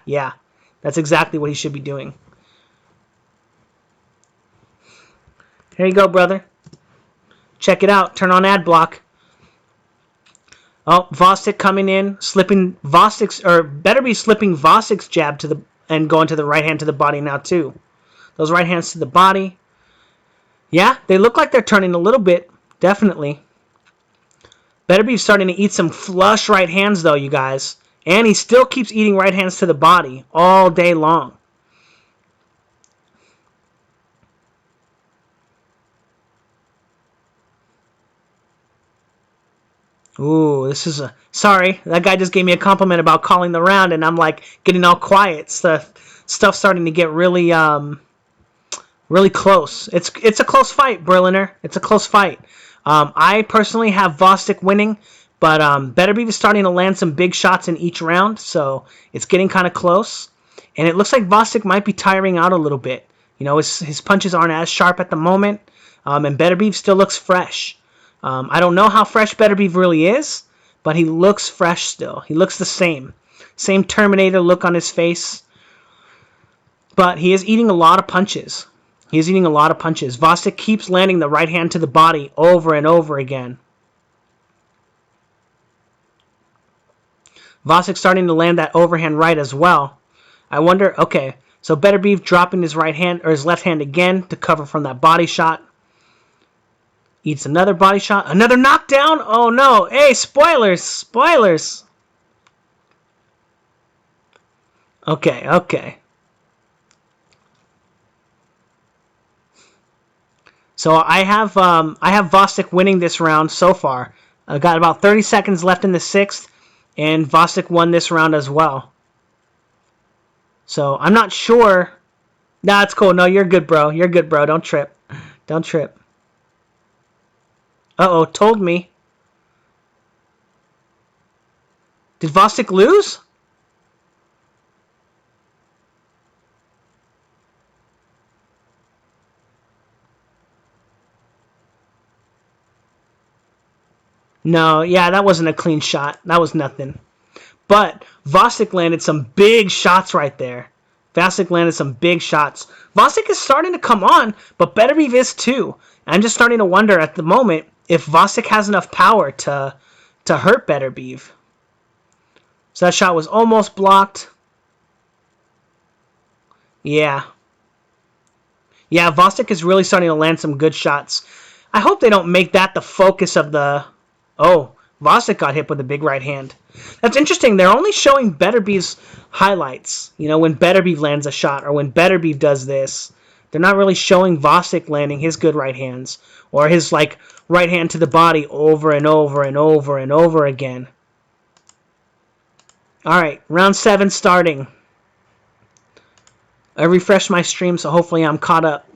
That's exactly what he should be doing. Here you go, brother. Check it out. Turn on ad block. Oh, Bostick coming in, slipping Beterbiev slipping Bostick's jab and going to the right hand to the body now too. Those right hands to the body. Yeah, they look like they're turning a little bit, definitely. Beterbiev's starting to eat some flush right hands though, you guys. And he still keeps eating right hands to the body all day long. Ooh, this is sorry, that guy just gave me a compliment about calling the round, and I'm like getting all quiet. Stuff's starting to get really, really close. It's a close fight, Berliner. It's a close fight. I personally have Bostick winning, but Beterbiev is starting to land some big shots in each round, so it's getting kind of close. And it looks like Bostick might be tiring out a little bit. You know, his punches aren't as sharp at the moment, and Beterbiev still looks fresh. I don't know how fresh Beterbiev really is, but he looks fresh still. He looks the same. Same Terminator look on his face. But he is eating a lot of punches. He is eating a lot of punches. Bostick keeps landing the right hand to the body over and over again. Bostick starting to land that overhand right as well. I wonder, okay, so Beterbiev dropping his right hand or his left hand again to cover from that body shot. Eats another body shot. Another knockdown? Oh no. Hey, spoilers. Spoilers. Okay. So I have Bostick winning this round so far. I got about 30 seconds left in the 6th, and Bostick won this round as well. So I'm not sure. Nah, it's cool. No, you're good, bro. You're good, bro. Don't trip. Don't trip. Uh-oh, told me. Did Bostick lose? No, yeah, that wasn't a clean shot. That was nothing. But Bostick landed some big shots right there. Bostick landed some big shots. Bostick is starting to come on, but Beterbiev is too. I'm just starting to wonder at the moment if Bostick has enough power to hurt Beterbiev. So that shot was almost blocked. Yeah. Yeah, Bostick is really starting to land some good shots. I hope they don't make that the focus of the... Oh, Bostick got hit with a big right hand. That's interesting. They're only showing Beterbiev's highlights. You know, when Beterbiev lands a shot or when Beterbiev does this. They're not really showing Bostick landing his good right hands or his, like, right hand to the body over and over and over and over again. All right, round 7 starting. I refreshed my stream, so hopefully I'm caught up.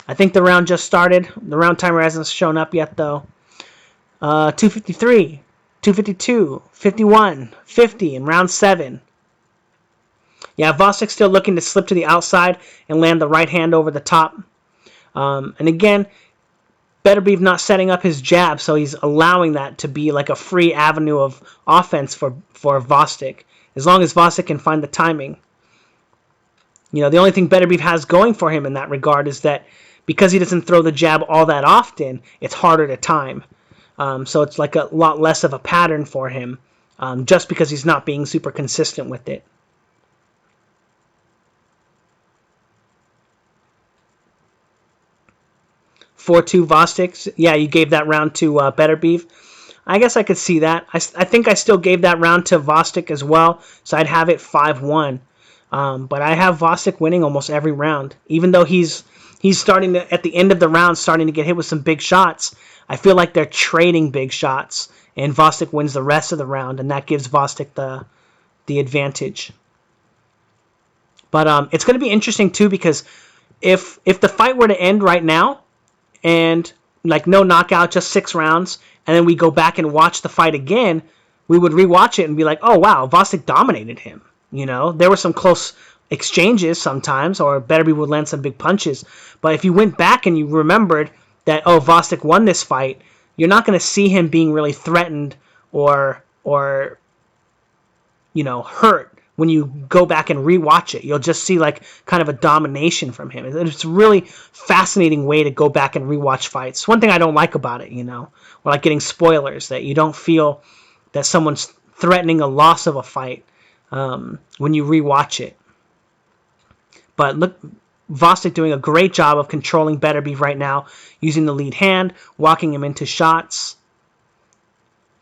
I think the round just started. The round timer hasn't shown up yet, though. 253, 252, 51, 50 in round 7. Yeah, Bostick's still looking to slip to the outside and land the right hand over the top. And again, Beterbiev not setting up his jab, so he's allowing that to be like a free avenue of offense for Bostick, as long as Bostick can find the timing. You know, the only thing Beterbiev has going for him in that regard is that because he doesn't throw the jab all that often, it's harder to time. So it's like a lot less of a pattern for him, just because he's not being super consistent with it. 4-2 Bostick. Yeah, you gave that round to Beterbiev. I guess I could see that. I think I still gave that round to Bostick as well, so I'd have it 5-1. But I have Bostick winning almost every round, even though he's starting to, at the end of the round, starting to get hit with some big shots. I feel like they're trading big shots, and Gvozdyk wins the rest of the round, and that gives Bostick the advantage. But it's going to be interesting too, because if the fight were to end right now and like no knockout, just 6 rounds, and then we go back and watch the fight again, we would rewatch it and be like, oh wow, Bostick dominated him. You know, there were some close exchanges sometimes, or Beterbiev would land some big punches. But if you went back and you remembered that, oh, Bostick won this fight, you're not going to see him being really threatened or you know, hurt when you go back and rewatch it. You'll just see like kind of a domination from him. It's a really fascinating way to go back and rewatch fights. One thing I don't like about it, you know, or like getting spoilers, that you don't feel that someone's threatening a loss of a fight when you rewatch it. But look, Bostick doing a great job of controlling Beterbiev right now, using the lead hand, walking him into shots,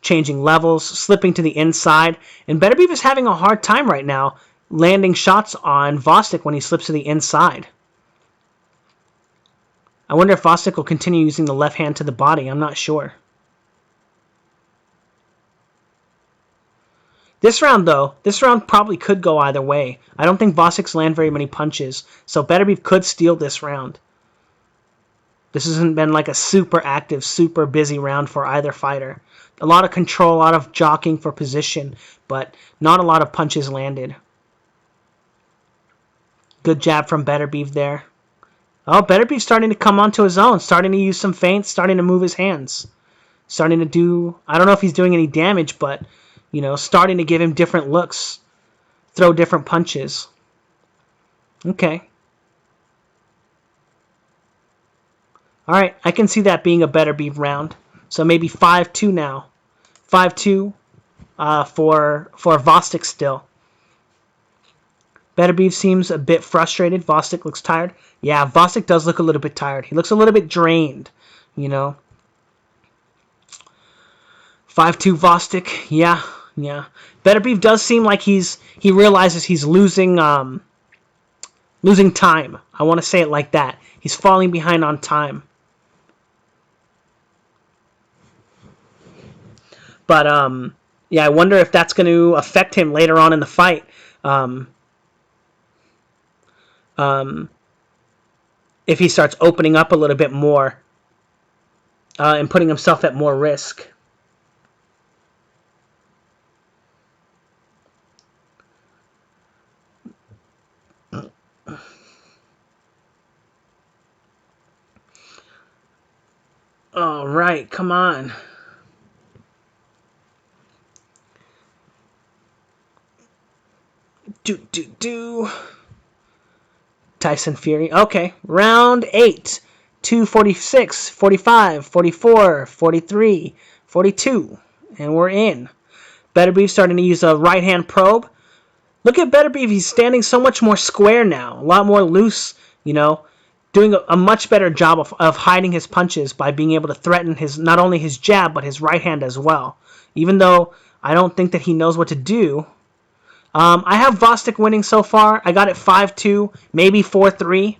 changing levels, slipping to the inside. And Beterbiev is having a hard time right now landing shots on Bostick when he slips to the inside. I wonder if Bostick will continue using the left hand to the body. I'm not sure. This round, though, probably could go either way. I don't think Bostick's land very many punches, so Beterbiev could steal this round. This hasn't been like a super active, super busy round for either fighter. A lot of control, a lot of jockeying for position, but not a lot of punches landed. Good jab from Beterbiev there. Oh, Beterbiev's starting to come onto his own, starting to use some feints, starting to move his hands. Starting to do, I don't know if he's doing any damage, but, you know, starting to give him different looks. Throw different punches. Okay. Alright, I can see that being a Beterbiev round. So maybe 5-2 now. 5-2 for Bostick still. Beterbiev seems a bit frustrated. Bostick looks tired. Yeah, Bostick does look a little bit tired. He looks a little bit drained, you know. 5-2 Bostick. Yeah. Beterbiev does seem like he realizes he's losing time. I want to say it like that. He's falling behind on time. But yeah, I wonder if that's going to affect him later on in the fight. If he starts opening up a little bit more and putting himself at more risk. All right, come on. Tyson Fury. Okay, round 8. 246, 45, 44, 43, 42. And we're in. Beterbiev starting to use a right hand probe. Look at Beterbiev. He's standing so much more square now. A lot more loose, you know. Doing a much better job of hiding his punches by being able to threaten not only his jab, but his right hand as well. Even though I don't think that he knows what to do. I have Bostick winning so far. I got it 5-2, maybe 4-3.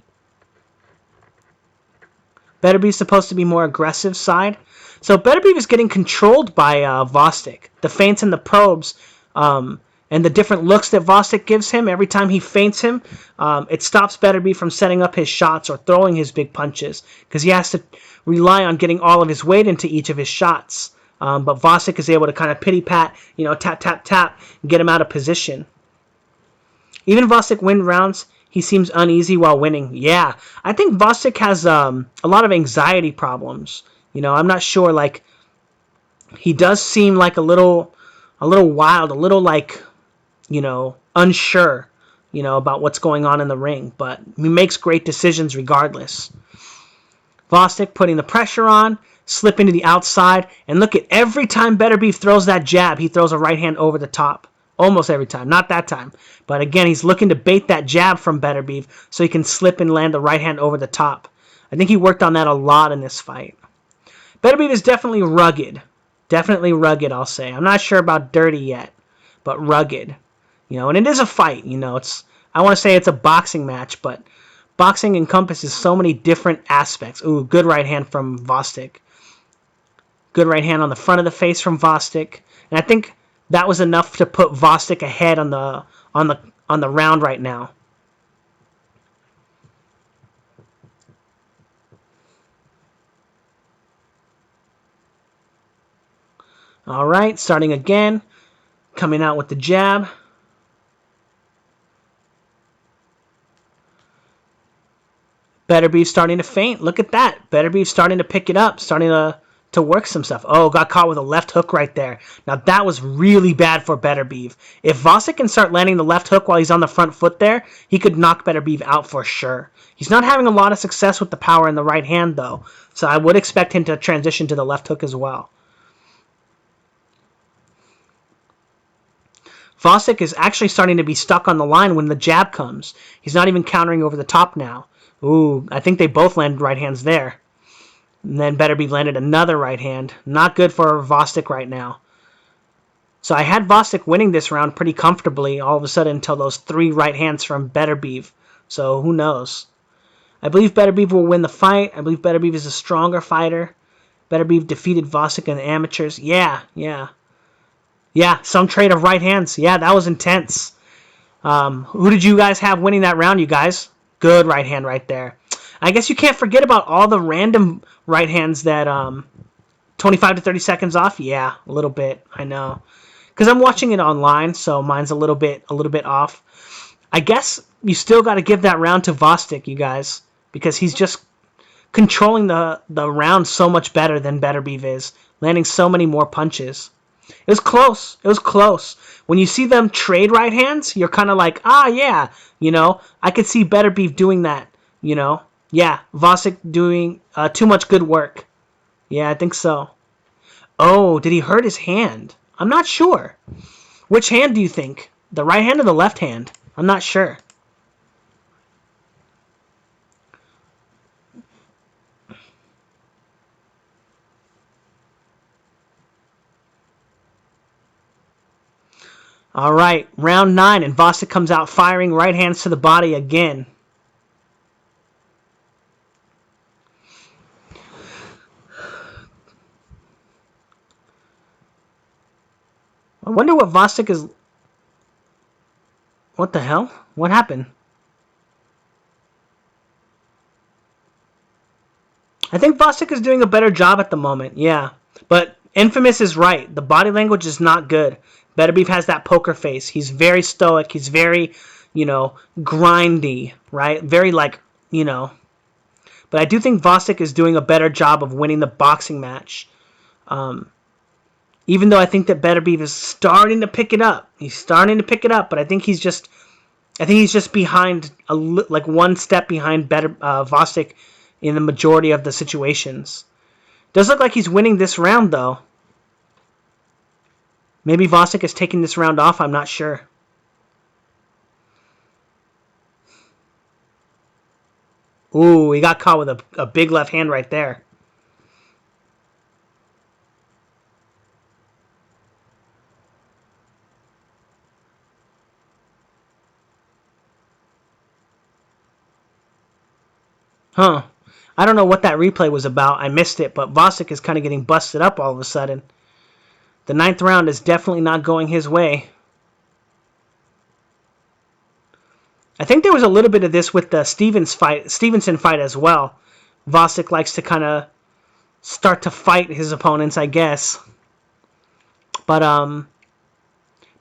Beterbiev's supposed to be more aggressive side. So Beterbiev is getting controlled by Bostick. The feints and the probes and the different looks that Bostick gives him every time he feints him, it stops Beterbiev from setting up his shots or throwing his big punches because he has to rely on getting all of his weight into each of his shots. But Bostick is able to kind of pity-pat, you know, tap, tap, tap, and get him out of position. Even Bostick wins rounds, he seems uneasy while winning. Yeah, I think Bostick has a lot of anxiety problems. You know, I'm not sure, like, he does seem like a little wild, a little like, you know, unsure, you know, about what's going on in the ring. But he makes great decisions regardless. Bostick putting the pressure on, slipping to the outside, and look at every time Beterbiev throws that jab, he throws a right hand over the top. Almost every time. Not that time. But again, he's looking to bait that jab from Beterbiev so he can slip and land the right hand over the top. I think he worked on that a lot in this fight. Beterbiev is definitely rugged. Definitely rugged, I'll say. I'm not sure about dirty yet, but rugged. You know, and it is a fight. You know, I want to say it's a boxing match, but boxing encompasses so many different aspects. Ooh, good right hand from Bostick. Good right hand on the front of the face from Bostick. And I think that was enough to put Bostick ahead on the round right now. All right, starting again. Coming out with the jab. Beterbiev starting to feint. Look at that. Beterbiev starting to pick it up, starting to work some stuff. Oh, got caught with a left hook right there. Now that was really bad for Beterbiev. If Bostick can start landing the left hook while he's on the front foot there, he could knock Beterbiev out for sure. He's not having a lot of success with the power in the right hand though, so I would expect him to transition to the left hook as well. Bostick is actually starting to be stuck on the line when the jab comes. He's not even countering over the top now. Ooh, I think they both landed right hands there. And then Beterbiev landed another right hand. Not good for Bostick right now. So I had Bostick winning this round pretty comfortably all of a sudden until those 3 right hands from Beterbiev. So who knows? I believe Beterbiev will win the fight. I believe Beterbiev is a stronger fighter. Beterbiev defeated Bostick in the amateurs. Yeah, some trade of right hands. Yeah, that was intense. Who did you guys have winning that round, you guys? Good right hand right there. I guess you can't forget about all the random right hands that 25 to 30 seconds off. Yeah, a little bit. I know, because I'm watching it online, so mine's a little bit off. I guess you still got to give that round to Bostick, you guys, because he's just controlling the round so much better than Beterbiev is, landing so many more punches. It was close. It was close. When you see them trade right hands, you're kind of like, yeah, I could see Beterbiev doing that, Yeah, Bostick doing too much good work. Yeah, I think so. Oh, did he hurt his hand? I'm not sure. Which hand do you think? The right hand or the left hand? I'm not sure. All right, round 9, and Bostick comes out firing right hands to the body again. I wonder what Bostick is... What the hell? What happened? I think Bostick is doing a better job at the moment, yeah. But Infamous is right. The body language is not good. Beterbiev has that poker face. He's very stoic. He's very, grindy, right? Very But I do think Bostick is doing a better job of winning the boxing match. Even though I think that Beterbiev is starting to pick it up. He's starting to pick it up, but I think he's just behind, one step behind Bostick in the majority of the situations. Does look like he's winning this round, though. Maybe Bostick is taking this round off, I'm not sure. Ooh, he got caught with a big left hand right there. Huh. I don't know what that replay was about. I missed it, but Bostick is kind of getting busted up all of a sudden. The 9th round is definitely not going his way. I think there was a little bit of this with the Stevenson fight as well. Bostick likes to kind of start to fight his opponents, I guess. But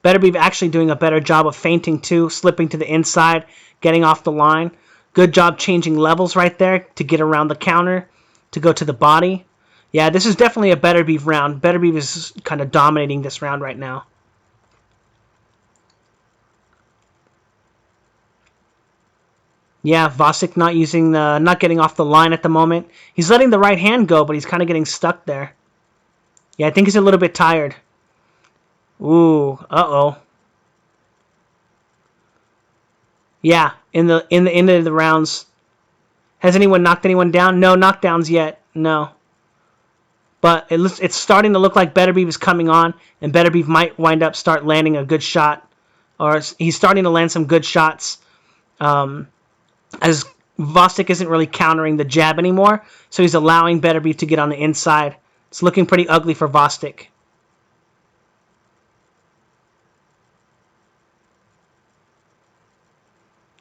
Beterbiev actually doing a better job of feinting too, slipping to the inside, getting off the line. Good job changing levels right there to get around the counter, to go to the body. Yeah, this is definitely a Beterbiev round. Beterbiev is kind of dominating this round right now. Yeah, Bostick not getting off the line at the moment. He's letting the right hand go, but he's kind of getting stuck there. Yeah, I think he's a little bit tired. Ooh, uh-oh. Yeah, in the end of the rounds. Has anyone knocked anyone down? No knockdowns yet. No. But it's starting to look like Beterbiev is coming on, and Beterbiev might start landing a good shot. Or he's starting to land some good shots. As Bostick isn't really countering the jab anymore, so he's allowing Beterbiev to get on the inside It's looking pretty ugly for Bostick.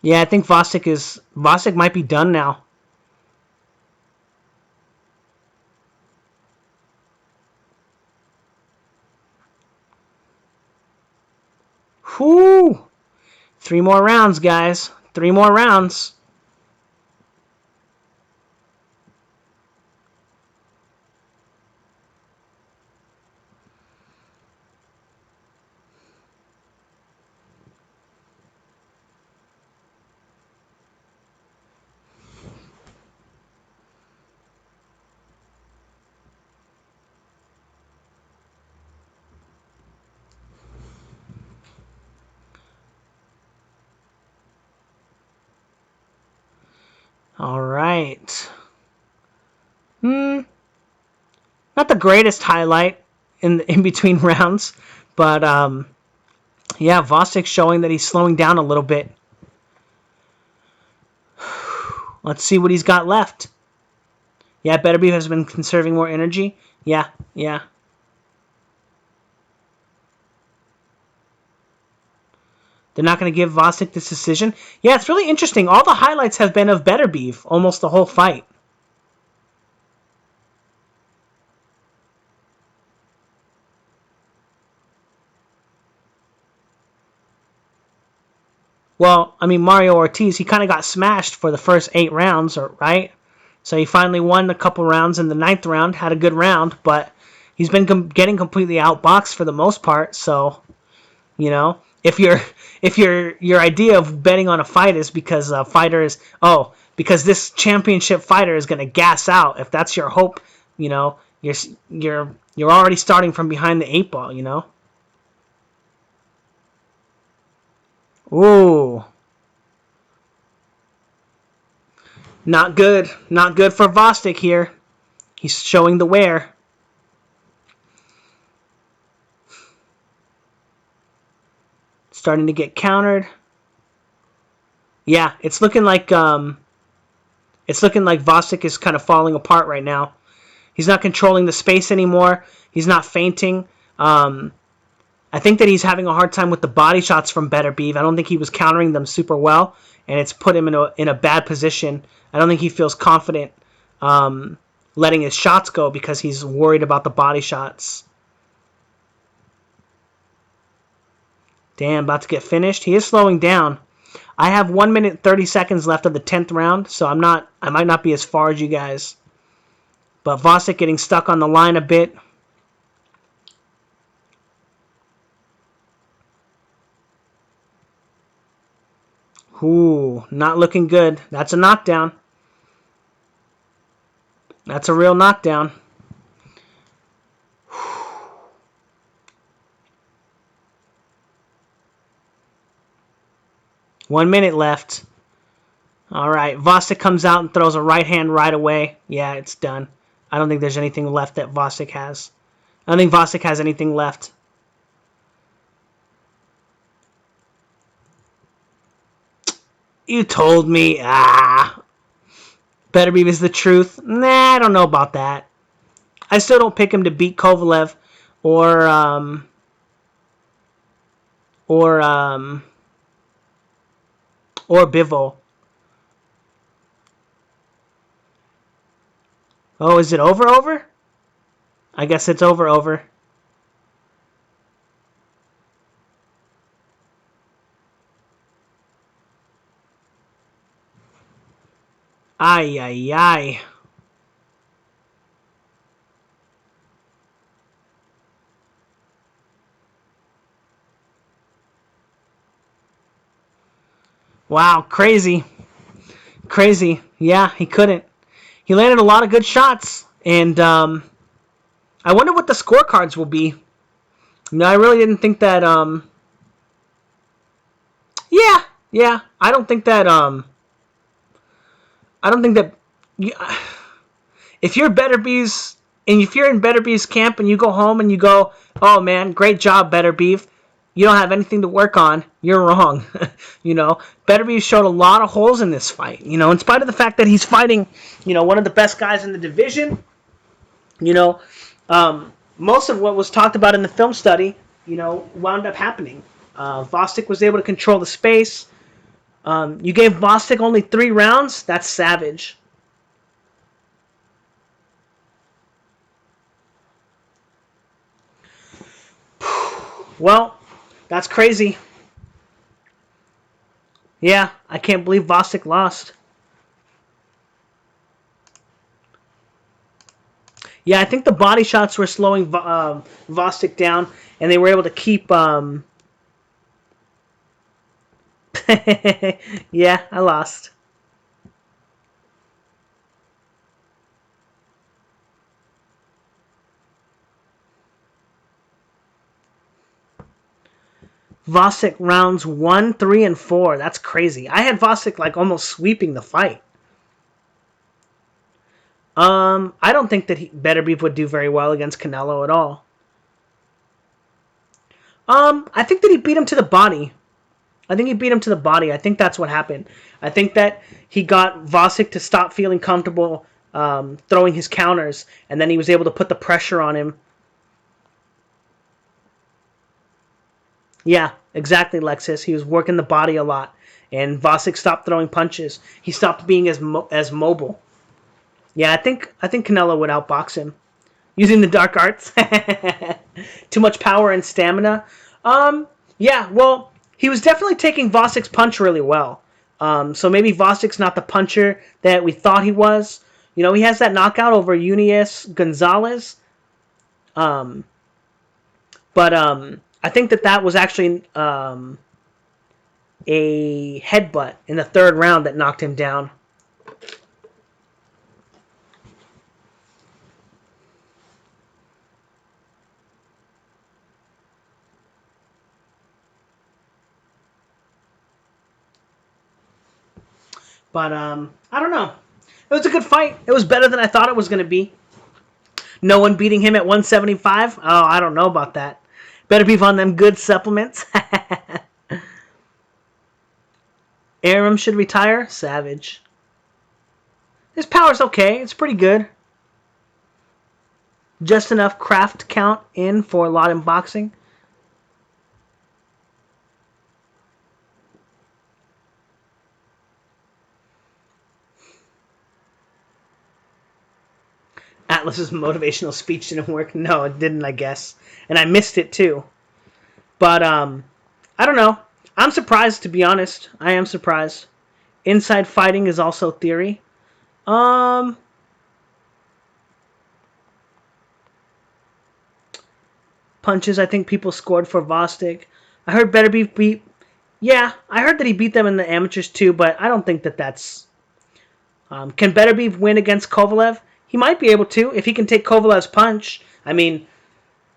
Yeah, I think Bostick might be done now. Whoo! 3 more rounds, guys. 3 more rounds. All right. Not the greatest highlight in between rounds, but yeah, Bostick showing that he's slowing down a little bit. Let's see what he's got left. Yeah, Beterbiev has been conserving more energy. Yeah. They're not going to give Bostick this decision. Yeah, it's really interesting. All the highlights have been of Beterbiev almost the whole fight. Well, I mean, Mario Ortiz, he kind of got smashed for the first 8 rounds, right? So he finally won a couple rounds in the 9th round, had a good round, but he's been getting completely outboxed for the most part. So, you know, if your idea of betting on a fight is because a fighter is because this championship fighter is going to gas out, if that's your hope, you know, you're already starting from behind the 8 ball, you know. Ooh. Not good. Not good for Bostick here. He's showing the wear. Starting to get countered. Yeah, it's looking like Bostick is kind of falling apart right now. He's not controlling the space anymore. He's not feinting. I think that he's having a hard time with the body shots from Beterbiev. I don't think he was countering them super well, and it's put him in a bad position. I don't think he feels confident letting his shots go because he's worried about the body shots. Damn, about to get finished. He is slowing down. I have 1 minute 30 seconds left of the 10th round, so I might not be as far as you guys. But Bostick getting stuck on the line a bit. Ooh, not looking good. That's a knockdown. That's a real knockdown. One minute left. All right, Bostick comes out and throws a right hand right away. Yeah, it's done. I don't think there's anything left that Bostick has. I don't think Bostick has anything left. You told me. Beterbiev is the truth. Nah, I don't know about that. I still don't pick him to beat Kovalev or Bivol. Oh, is it over? I guess it's over. Ay. Wow, crazy. Yeah, he couldn't. He landed a lot of good shots, and I wonder what the scorecards will be. No, I really didn't think that. Yeah. I don't think that. If you're Beterbiev's, and if you're in Beterbiev's camp and you go home and you go, oh man, great job, Beterbiev, you don't have anything to work on, you're wrong. You know, Beterbiev showed a lot of holes in this fight. You know, in spite of the fact that he's fighting, you know, one of the best guys in the division. You know, Most of what was talked about in the film study, wound up happening. Bostick was able to control the space. You gave Bostick only 3 rounds. That's savage. Well, that's crazy. Yeah, I can't believe Bostick lost. Yeah, I think the body shots were slowing Bostick down, and they were able to keep. Yeah, I lost. Bostick rounds 1, 3, and 4. That's crazy. I had Bostick like almost sweeping the fight. I don't think that Beterbiev would do very well against Canelo at all. I think that he beat him to the body. I think he beat him to the body. I think that's what happened. I think that he got Bostick to stop feeling comfortable throwing his counters, and then he was able to put the pressure on him. Yeah, exactly, Lexus. He was working the body a lot, and Bostick stopped throwing punches. He stopped being as mobile. Yeah, I think Canelo would outbox him using the dark arts. Too much power and stamina. Yeah, well, he was definitely taking Bostick's punch really well. So maybe Bostick's not the puncher that we thought he was. He has that knockout over Eunice Gonzalez. But I think that was actually a headbutt in the 3rd round that knocked him down. But I don't know. It was a good fight. It was better than I thought it was going to be. No one beating him at 175? Oh, I don't know about that. Better be on them good supplements. Aram should retire? Savage. His power's okay. It's pretty good. Just enough craft count in for a lot in boxing. Atlas's motivational speech didn't work. No, it didn't, I guess. And I missed it too. But I don't know. I'm surprised, to be honest. I am surprised. Inside fighting is also theory. Punches, I think people scored for Bostick. I heard Beterbiev beat. Yeah, I heard that he beat them in the amateurs too, but I don't think that that's. Can Beterbiev win against Kovalev? He might be able to if he can take Kovalev's punch. I mean,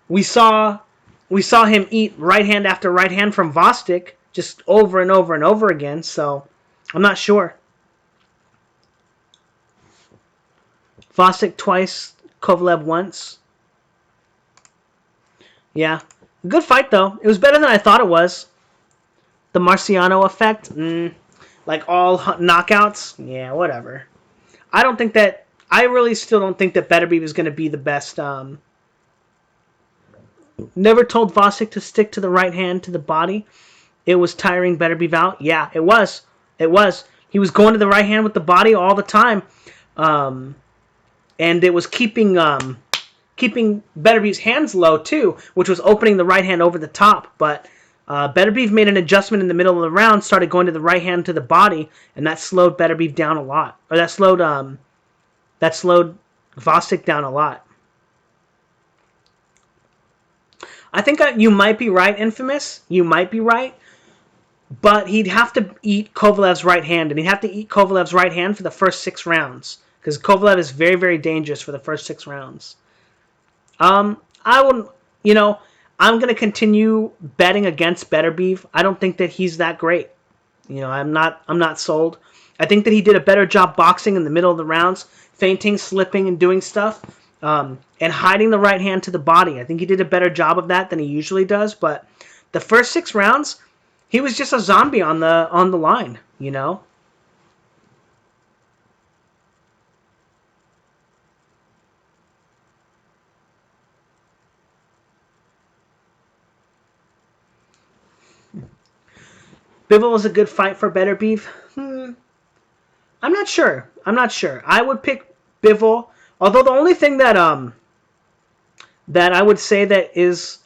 we saw him eat right hand after right hand from Bostick just over and over and over again. So I'm not sure. Bostick twice, Kovalev once. Yeah. Good fight, though. It was better than I thought it was. The Marciano effect? Like all knockouts? Yeah, whatever. I don't think that... I really still don't think that Beterbiev is going to be the best. Never told Bostick to stick to the right hand to the body. It was tiring Beterbiev out. Yeah, it was. It was. He was going to the right hand with the body all the time. And it was keeping Beterbiev's hands low too, which was opening the right hand over the top. But Beterbiev made an adjustment in the middle of the round, started going to the right hand to the body, and that slowed Beterbiev down a lot. Or that slowed Bostick down a lot. I think you might be right, Infamous. You might be right. But he'd have to eat Kovalev's right hand, and he'd have to eat Kovalev's right hand for the first 6 rounds. Because Kovalev is very, very dangerous for the first 6 rounds. I wouldn't, I'm going to continue betting against Beterbiev. I don't think that he's that great. I'm not sold. I think that he did a better job boxing in the middle of the rounds, feinting, slipping, and doing stuff, and hiding the right hand to the body. I think he did a better job of that than he usually does. But the first 6 rounds, he was just a zombie on the line. Bivol was a good fight for Beterbiev. I'm not sure. I would pick Bivol. Although the only thing that I would say that is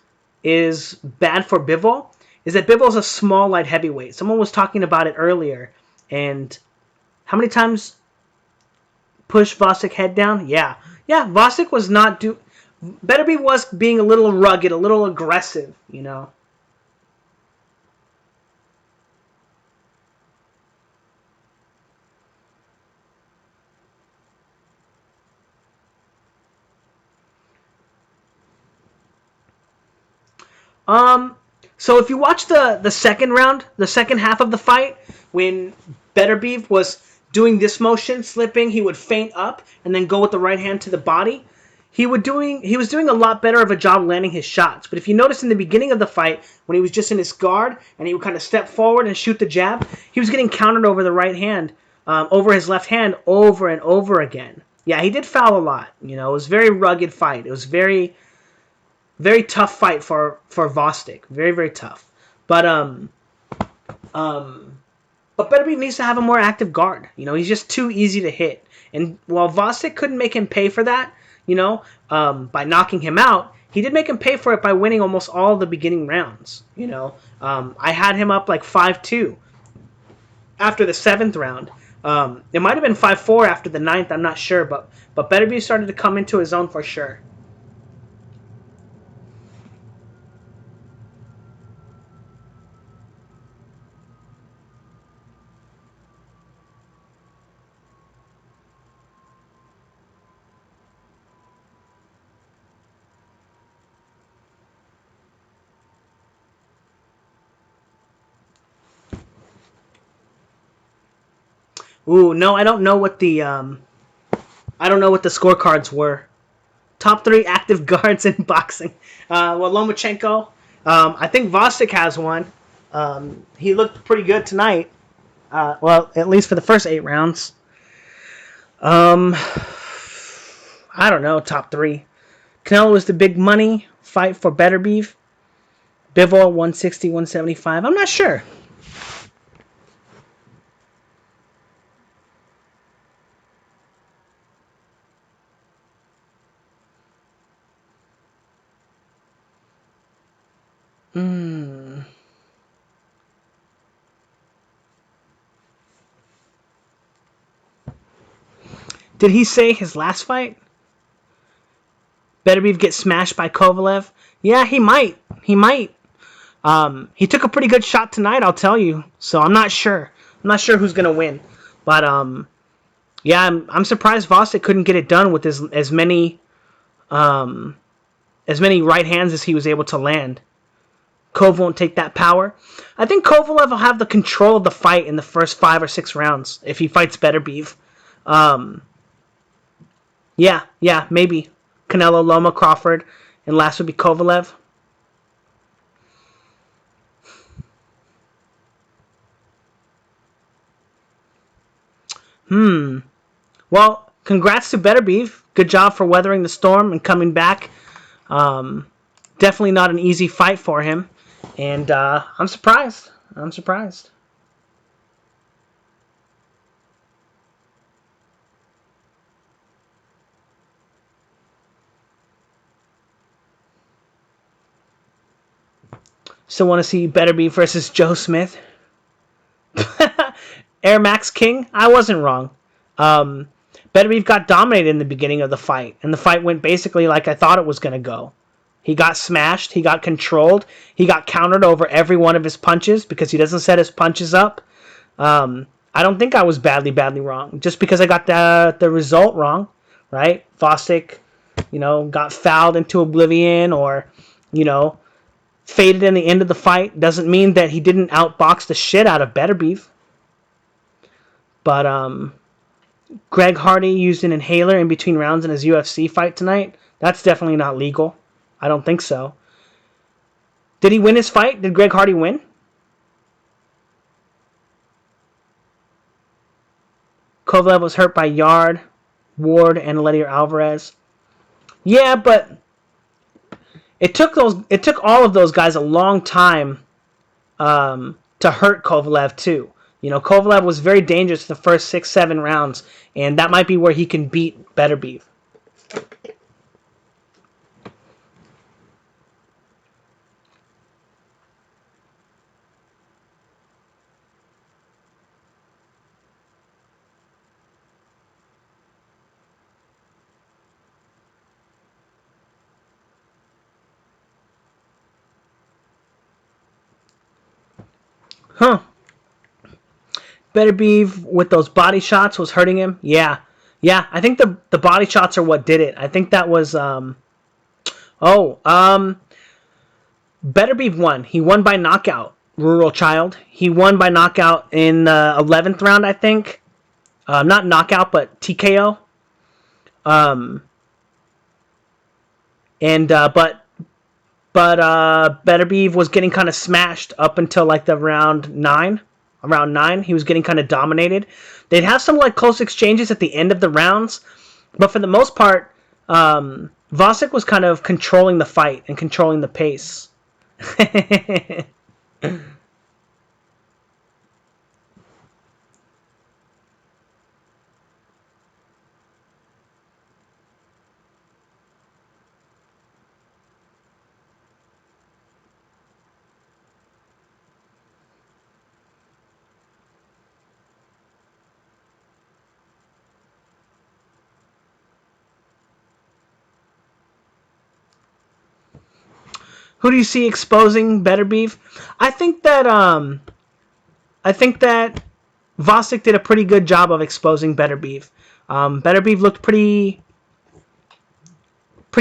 bad for Bivol is that Bivol is a small light heavyweight. Someone was talking about it earlier, and how many times push Bostick head down? Yeah, Bostick was not do. Beterbiev was being a little rugged, a little aggressive, you know. Um, so if you watch the second round, the second half of the fight, when Beterbiev was doing this motion, slipping, he would feint up and then go with the right hand to the body. He was doing a lot better of a job landing his shots. But if you notice in the beginning of the fight, when he was just in his guard and he would kind of step forward and shoot the jab, he was getting countered over the right hand, over his left hand, over and over again. Yeah, he did foul a lot. You know, it was a very rugged fight. It was very tough fight for Bostick. Very, very tough. But um, but Beterbiev needs to have a more active guard. You know, he's just too easy to hit. And while Bostick couldn't make him pay for that, you know, by knocking him out, he did make him pay for it by winning almost all the beginning rounds. You know, I had him up like 5-2 after the 7th round. It might have been 5-4 after the 9th. I'm not sure, but Beterbiev started to come into his own for sure. Ooh, no, I don't know what the scorecards were. Top 3 active guards in boxing. Well, Lomachenko. I think Bostick has one. He looked pretty good tonight. Well, at least for the first 8 rounds. Um, I don't know. Top 3. Canelo was the big money fight for Beterbiev. Bivol 160, 175. I'm not sure. Hmm. Did he say his last fight? Beterbiev get smashed by Kovalev? Yeah, he might. He might. He took a pretty good shot tonight, I'll tell you. So I'm not sure. I'm not sure who's gonna win. But yeah, I'm surprised Bostick couldn't get it done with um, as many right hands as he was able to land. Kov won't take that power. I think Kovalev will have the control of the fight in the first 5 or 6 rounds if he fights Beterbiev. Um, yeah, maybe Canelo, Loma, Crawford, and last would be Kovalev. Well, congrats to Beterbiev. Good job for weathering the storm and coming back. Um, Definitely not an easy fight for him, and I'm surprised. I'm surprised. Still want to see Beterbiev versus Joe Smith. Air Max King. I wasn't wrong. Um, Beterbiev got dominated in the beginning of the fight, and the fight went basically like I thought it was going to go. He got smashed. He got controlled. He got countered over every one of his punches because he doesn't set his punches up. I don't think I was badly wrong. Just because I got the result wrong, right? Bostick, got fouled into oblivion or, you know, faded in the end of the fight doesn't mean that he didn't outbox the shit out of Beterbiev. But Greg Hardy used an inhaler in between rounds in his UFC fight tonight. That's definitely not legal. I don't think so. Did he win his fight? Did Greg Hardy win? Kovalev was hurt by Yard, Ward, and Lettier Alvarez. Yeah, but it took all of those guys a long time to hurt Kovalev too. You know, Kovalev was very dangerous the first 6-7 rounds, and that might be where he can beat Beterbiev. Huh. Beterbiev with those body shots was hurting him. Yeah. Yeah, I think the body shots are what did it. I think that was Beterbiev won. He won by knockout. Rural Child. He won by knockout in the 11th round, I think. Not knockout, but TKO. But Beterbiev was getting kind of smashed up until like the round 9. Around 9, he was getting kind of dominated. They'd have some like close exchanges at the end of the rounds, but for the most part, Gvozdyk was kind of controlling the fight and controlling the pace. Who do you see exposing Beterbiev? I think that Bostick did a pretty good job of exposing Beterbiev. Beterbiev looked pretty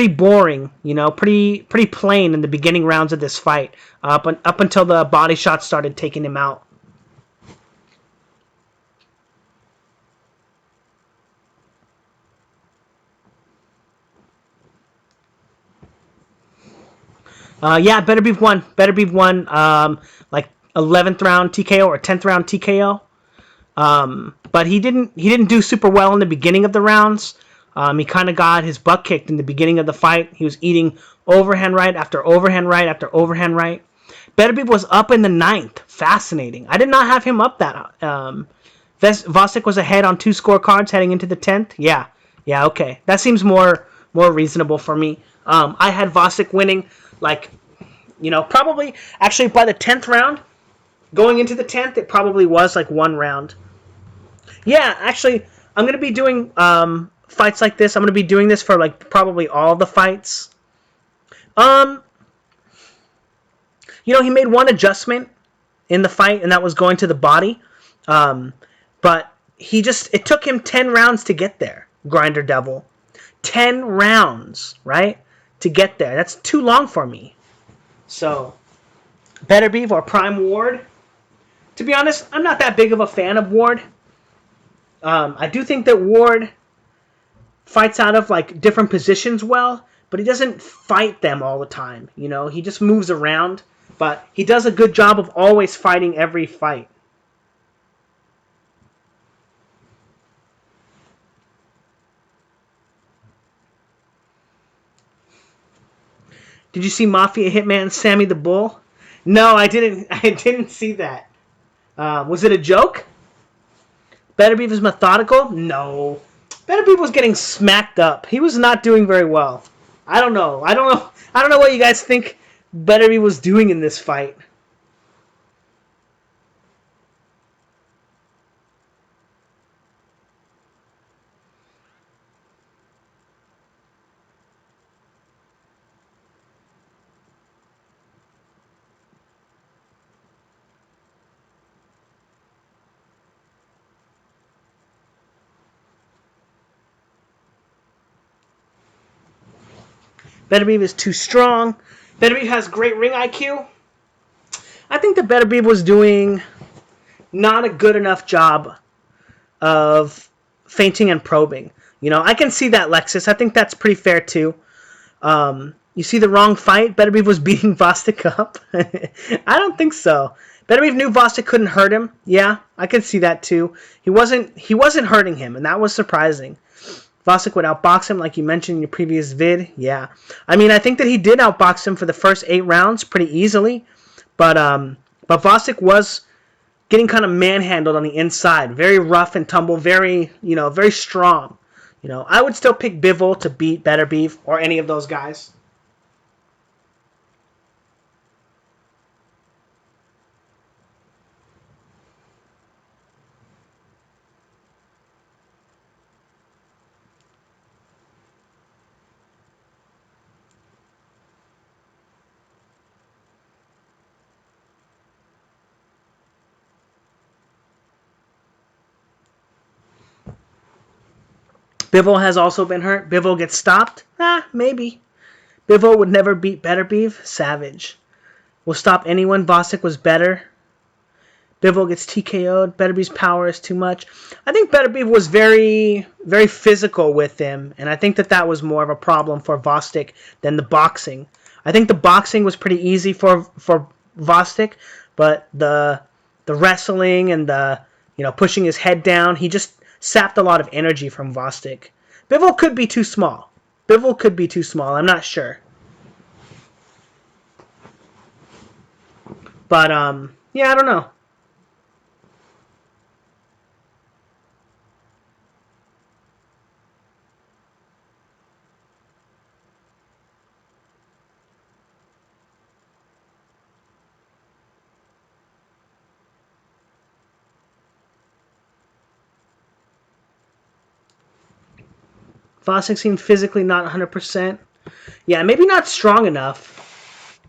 boring, you know, pretty plain in the beginning rounds of this fight, up until the body shots started taking him out. Yeah, Beterbiev won. Beterbiev won like 11th round TKO or 10th round TKO. But he didn't do super well in the beginning of the rounds. He kind of got his butt kicked in the beginning of the fight. He was eating overhand right after overhand right after overhand right. Beterbiev was up in the 9th. Fascinating. I did not have him up that. Bostick was ahead on 2 scorecards heading into the 10th. Yeah, okay. That seems more reasonable for me. I had Bostick winning, like, you know, probably actually by the 10th round. Going into the 10th, it probably was like 1 round. Yeah, actually, I'm going to be doing fights like this. I'm going to be doing this for like probably all the fights. You know, he made one adjustment in the fight, and that was going to the body. But it took him 10 rounds to get there, Grinder Devil. 10 rounds, right? To get there. That's too long for me. So, Beterbiev or Prime Ward. To be honest, I'm not that big of a fan of Ward. I do think that Ward fights out of like different positions well, but he doesn't fight them all the time. You know, he just moves around, but he does a good job of always fighting every fight. Did you see Mafia Hitman Sammy the Bull? No, I didn't. I didn't see that. Was it a joke? Beterbiev is methodical? No. Beterbiev was getting smacked up. He was not doing very well. I don't know. I don't know what you guys think Beterbiev was doing in this fight. Beterbiev is too strong. Beterbiev has great ring IQ. I think that Beterbiev was doing not a good enough job of feinting and probing. You know, I can see that, Lexus. I think that's pretty fair, too. You see the wrong fight? Beterbiev was beating Bostick up? I don't think so. Beterbiev knew Bostick couldn't hurt him. Yeah, I can see that, too. He wasn't hurting him, and that was surprising. Bostick would outbox him, like you mentioned in your previous vid. Yeah. I mean, I think that he did outbox him for the first 8 rounds pretty easily. But But Bostick was getting kind of manhandled on the inside. Very rough and tumble, very, very strong. I would still pick Bivol to beat Beterbiev or any of those guys. Bivol has also been hurt. Bivol gets stopped? Maybe. Bivol would never beat Beterbiev. Savage. Will stop anyone. Bostick was better. Bivol gets TKO'd. Beterbiev's power is too much. I think Beterbiev was very, very physical with him, and I think that was more of a problem for Bostick than the boxing. I think the boxing was pretty easy for Bostick, but the wrestling and the pushing his head down, he just sapped a lot of energy from Bostick. Bivol could be too small. I'm not sure. But yeah, I don't know. Bostick seemed physically not 100%. Yeah, maybe not strong enough.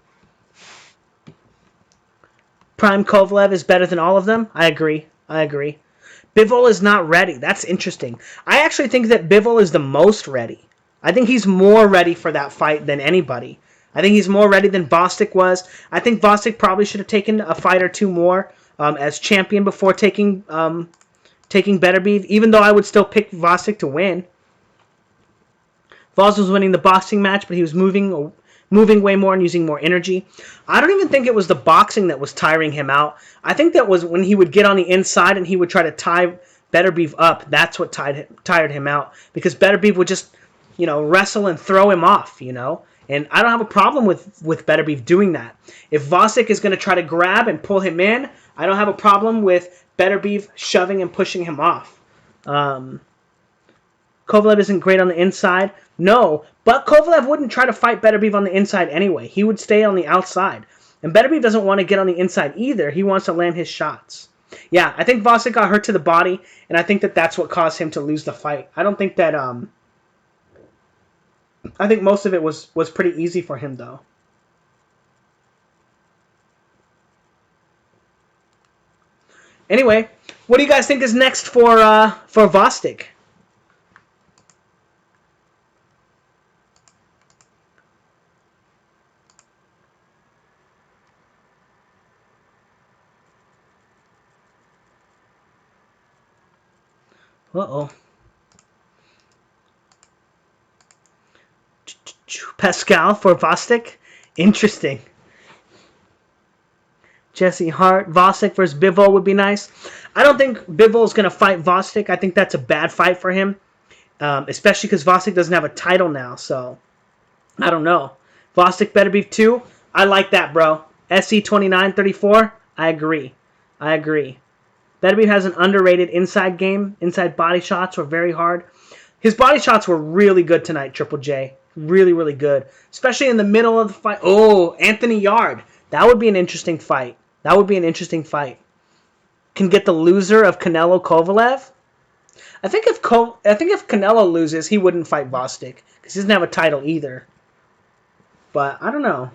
Prime Kovalev is better than all of them? I agree. Bivol is not ready. That's interesting. I actually think that Bivol is the most ready. I think he's more ready for that fight than anybody. I think he's more ready than Bostick was. I think Bostick probably should have taken a fight or two more as champion before taking Beterbiev, even though I would still pick Bostick to win. Voss was winning the boxing match, but he was moving way more and using more energy. I don't even think it was the boxing that was tiring him out. I think that was when he would get on the inside and he would try to tie Beterbiev up. That's what tired him out, because Beterbiev would just, wrestle and throw him off, And I don't have a problem with Beterbiev doing that. If Bostick is going to try to grab and pull him in, I don't have a problem with Beterbiev shoving and pushing him off. Kovalev isn't great on the inside. No, but Kovalev wouldn't try to fight Beterbiev on the inside anyway. He would stay on the outside. And Beterbiev doesn't want to get on the inside either. He wants to land his shots. Yeah, I think Bostick got hurt to the body, and I think that's what caused him to lose the fight. I don't think that... I think most of it was pretty easy for him, though. Anyway, what do you guys think is next for Bostick? Uh-oh. Pascal for Bostick? Interesting. Jesse Hart. Bostick versus Bivol would be nice. I don't think Bivol is going to fight Bostick. I think that's a bad fight for him. Especially because Bostick doesn't have a title now, so... I don't know. Bostick Beterbiev 2? I like that, bro. SC 29-34? I agree. Beterbiev has an underrated inside game. Inside body shots were very hard. His body shots were really good tonight, Triple J. Really, really good. Especially in the middle of the fight. Oh, Anthony Yard. That would be an interesting fight. Can get the loser of Canelo Kovalev. I think if Canelo loses, he wouldn't fight Bostick, because he doesn't have a title either. But I don't know.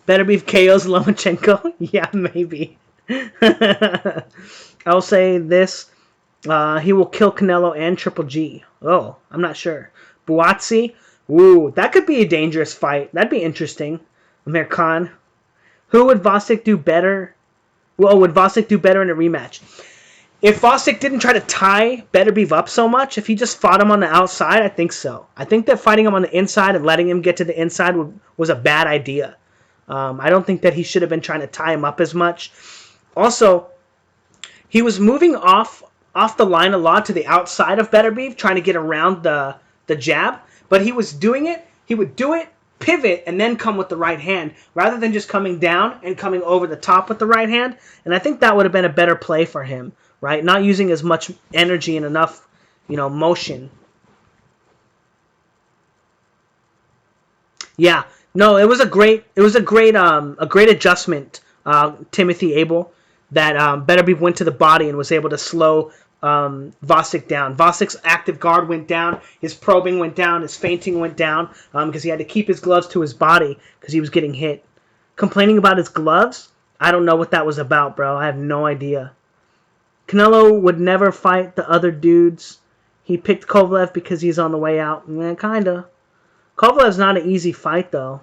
Beterbiev KOs Lomachenko? Yeah, maybe. I'll say this. He will kill Canelo and Triple G. Oh, I'm not sure. Buatsi? Ooh, that could be a dangerous fight. That'd be interesting. Amir Khan. Who would Bostick do better? Well, would Bostick do better in a rematch? If Bostick didn't try to tie Beterbiev up so much, if he just fought him on the outside, I think so. I think that fighting him on the inside and letting him get to the inside was a bad idea. I don't think that he should have been trying to tie him up as much. Also, he was moving off the line a lot to the outside of Beterbiev, trying to get around the jab. But he was doing it. He would do it, pivot, and then come with the right hand, rather than just coming down and coming over the top with the right hand. And I think that would have been a better play for him, right? Not using as much energy and enough, motion. Yeah, no, it was a great adjustment, Timothy Abel, that Beterbiev went to the body and was able to slow Bostick down. Bostick's active guard went down, his probing went down, his feinting went down, because he had to keep his gloves to his body because he was getting hit. Complaining about his gloves? I don't know what that was about, bro. I have no idea. Canelo would never fight the other dudes. He picked Kovalev because he's on the way out. Kinda. Kovalev's not an easy fight, though.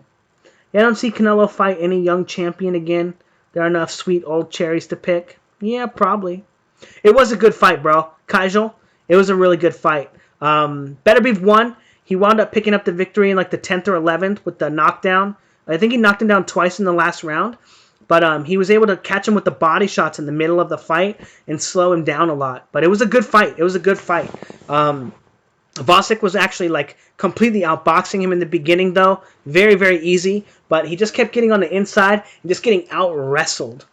Yeah, I don't see Canelo fight any young champion again. There are enough sweet old cherries to pick. Yeah, probably. It was a good fight, bro. Kajal, it was a really good fight. Beterbiev won. He wound up picking up the victory in like the 10th or 11th with the knockdown. I think he knocked him down twice in the last round. But he was able to catch him with the body shots in the middle of the fight and slow him down a lot. But it was a good fight. It was a good fight. Bostick was actually like completely outboxing him in the beginning, though. Very, very easy. But he just kept getting on the inside and just getting out-wrestled.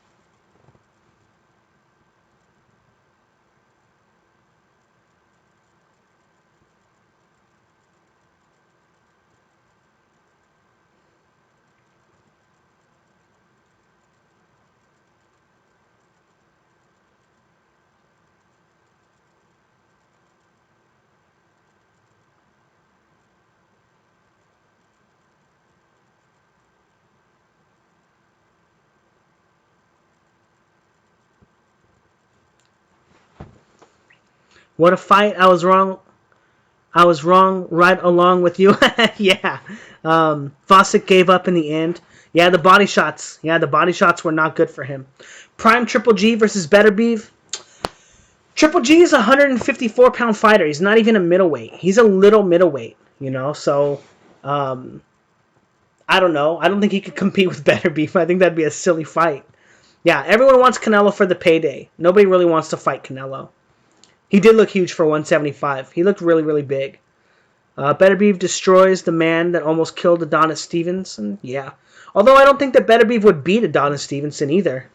What a fight. I was wrong. I was wrong right along with you. Yeah. Bostick gave up in the end. Yeah, the body shots. Yeah, the body shots were not good for him. Prime Triple G versus Beterbiev. Triple G is a 154-pound fighter. He's not even a middleweight. He's a little middleweight, so I don't know. I don't think he could compete with Beterbiev. I think that'd be a silly fight. Yeah, everyone wants Canelo for the payday. Nobody really wants to fight Canelo. He did look huge for 175. He looked really, really big. Beterbiev destroys the man that almost killed Adonis Stevenson. Yeah. Although I don't think that Beterbiev would beat Adonis Stevenson either.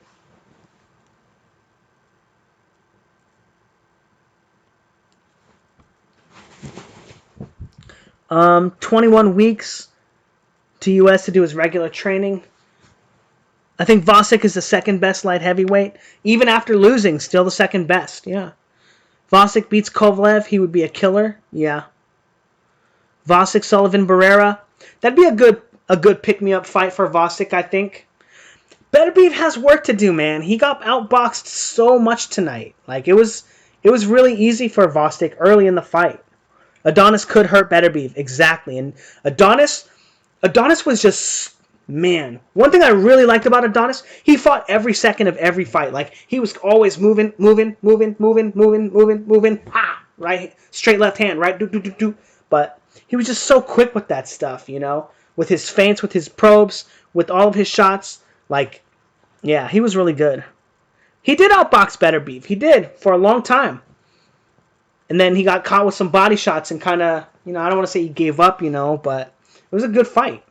21 weeks to U.S. to do his regular training. I think Bostick is the second best light heavyweight. Even after losing, still the second best. Yeah. Bostick beats Kovalev, he would be a killer. Yeah. Bostick, Sullivan, Barrera. That'd be a good pick-me-up fight for Bostick, I think. Beterbiev has work to do, man. He got outboxed so much tonight. Like, it was really easy for Bostick early in the fight. Adonis could hurt Beterbiev, exactly. And Adonis was just... Man, one thing I really liked about Adonis, he fought every second of every fight. Like, he was always moving, right, straight left hand, right, do. But he was just so quick with that stuff, with his feints, with his probes, with all of his shots. Like, yeah, he was really good. He did outbox Beterbiev. He did, for a long time. And then he got caught with some body shots and kind of, I don't want to say he gave up, but it was a good fight.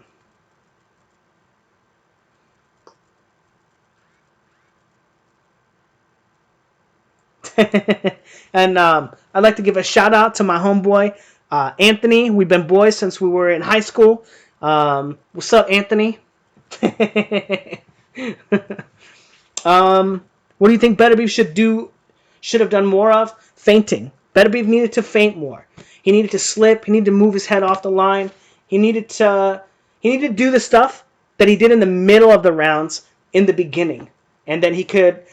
And I'd like to give a shout out to my homeboy Anthony. We've been boys since we were in high school. What's up, Anthony? What do you think Beterbiev should have done more of? Feinting. Beterbiev needed to feint more. He needed to slip. He needed to move his head off the line. He needed to do the stuff that he did in the middle of the rounds in the beginning, and then he could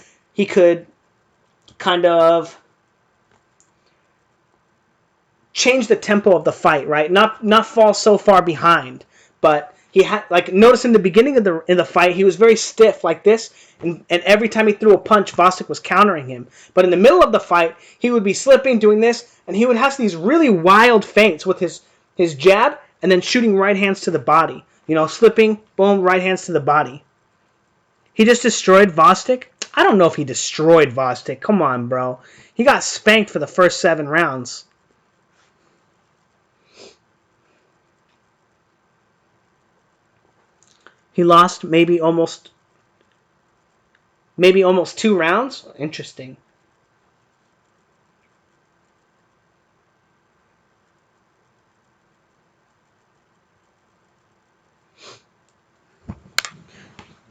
kind of change the tempo of the fight, right? Not fall so far behind, but he had, like, notice in the beginning of the fight, he was very stiff like this, and every time he threw a punch, Bostick was countering him. But in the middle of the fight, he would be slipping, doing this, and he would have these really wild feints with his jab and then shooting right hands to the body. You know, slipping, boom, right hands to the body. He just destroyed Bostick. I don't know if he destroyed Gvozdyk. Come on, bro. He got spanked for the first 7 rounds. He lost maybe almost 2 rounds. Interesting.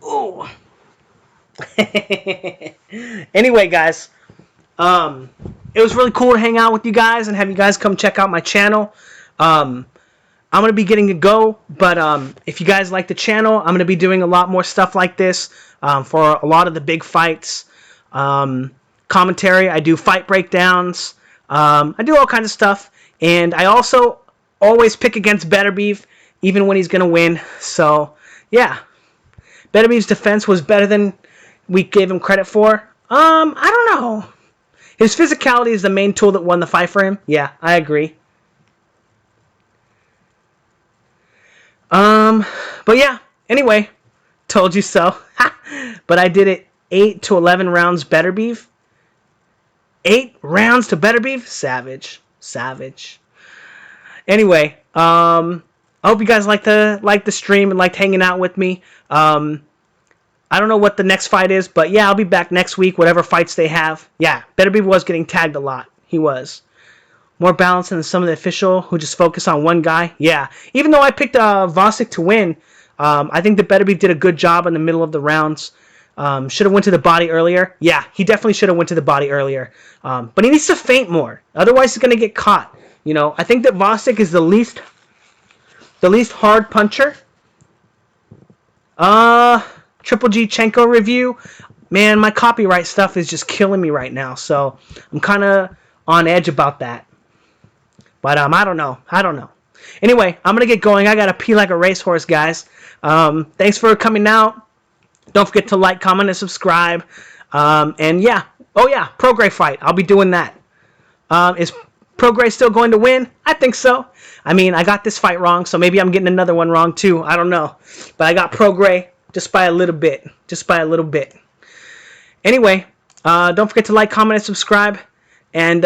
Ooh. Anyway, guys, it was really cool to hang out with you guys and have you guys come check out my channel. I'm going to be getting a go, but if you guys like the channel, I'm going to be doing a lot more stuff like this for a lot of the big fights. Commentary, I do fight breakdowns. I do all kinds of stuff, and I also always pick against Beterbiev, even when he's going to win. So, yeah. Beterbiev's defense was better than we gave him credit for. I don't know. His physicality is the main tool that won the fight for him. Yeah, I agree. But yeah, anyway, told you so. But I did it 8 to 11 rounds Beterbiev. 8 rounds to Beterbiev? Savage. Savage. Anyway, I hope you guys liked the stream and liked hanging out with me. I don't know what the next fight is, but yeah, I'll be back next week, whatever fights they have. Yeah, Beterbiev was getting tagged a lot. He was. More balanced than some of the official who just focus on one guy. Yeah, even though I picked Bostick to win, I think that Beterbiev did a good job in the middle of the rounds. Should have went to the body earlier. Yeah, he definitely should have went to the body earlier. But he needs to feint more. Otherwise, he's going to get caught. You know, I think that Bostick is the least hard puncher. Triple G Chenko review. Man, my copyright stuff is just killing me right now. So I'm kind of on edge about that. But I don't know. Anyway, I'm going to get going. I got to pee like a racehorse, guys. Thanks for coming out. Don't forget to like, comment, and subscribe. And yeah. Oh, yeah. Prograis fight. I'll be doing that. Is Prograis still going to win? I think so. I mean, I got this fight wrong, so maybe I'm getting another one wrong too. I don't know. But I got Prograis just by a little bit. Just by a little bit. Anyway, don't forget to like, comment, and subscribe. And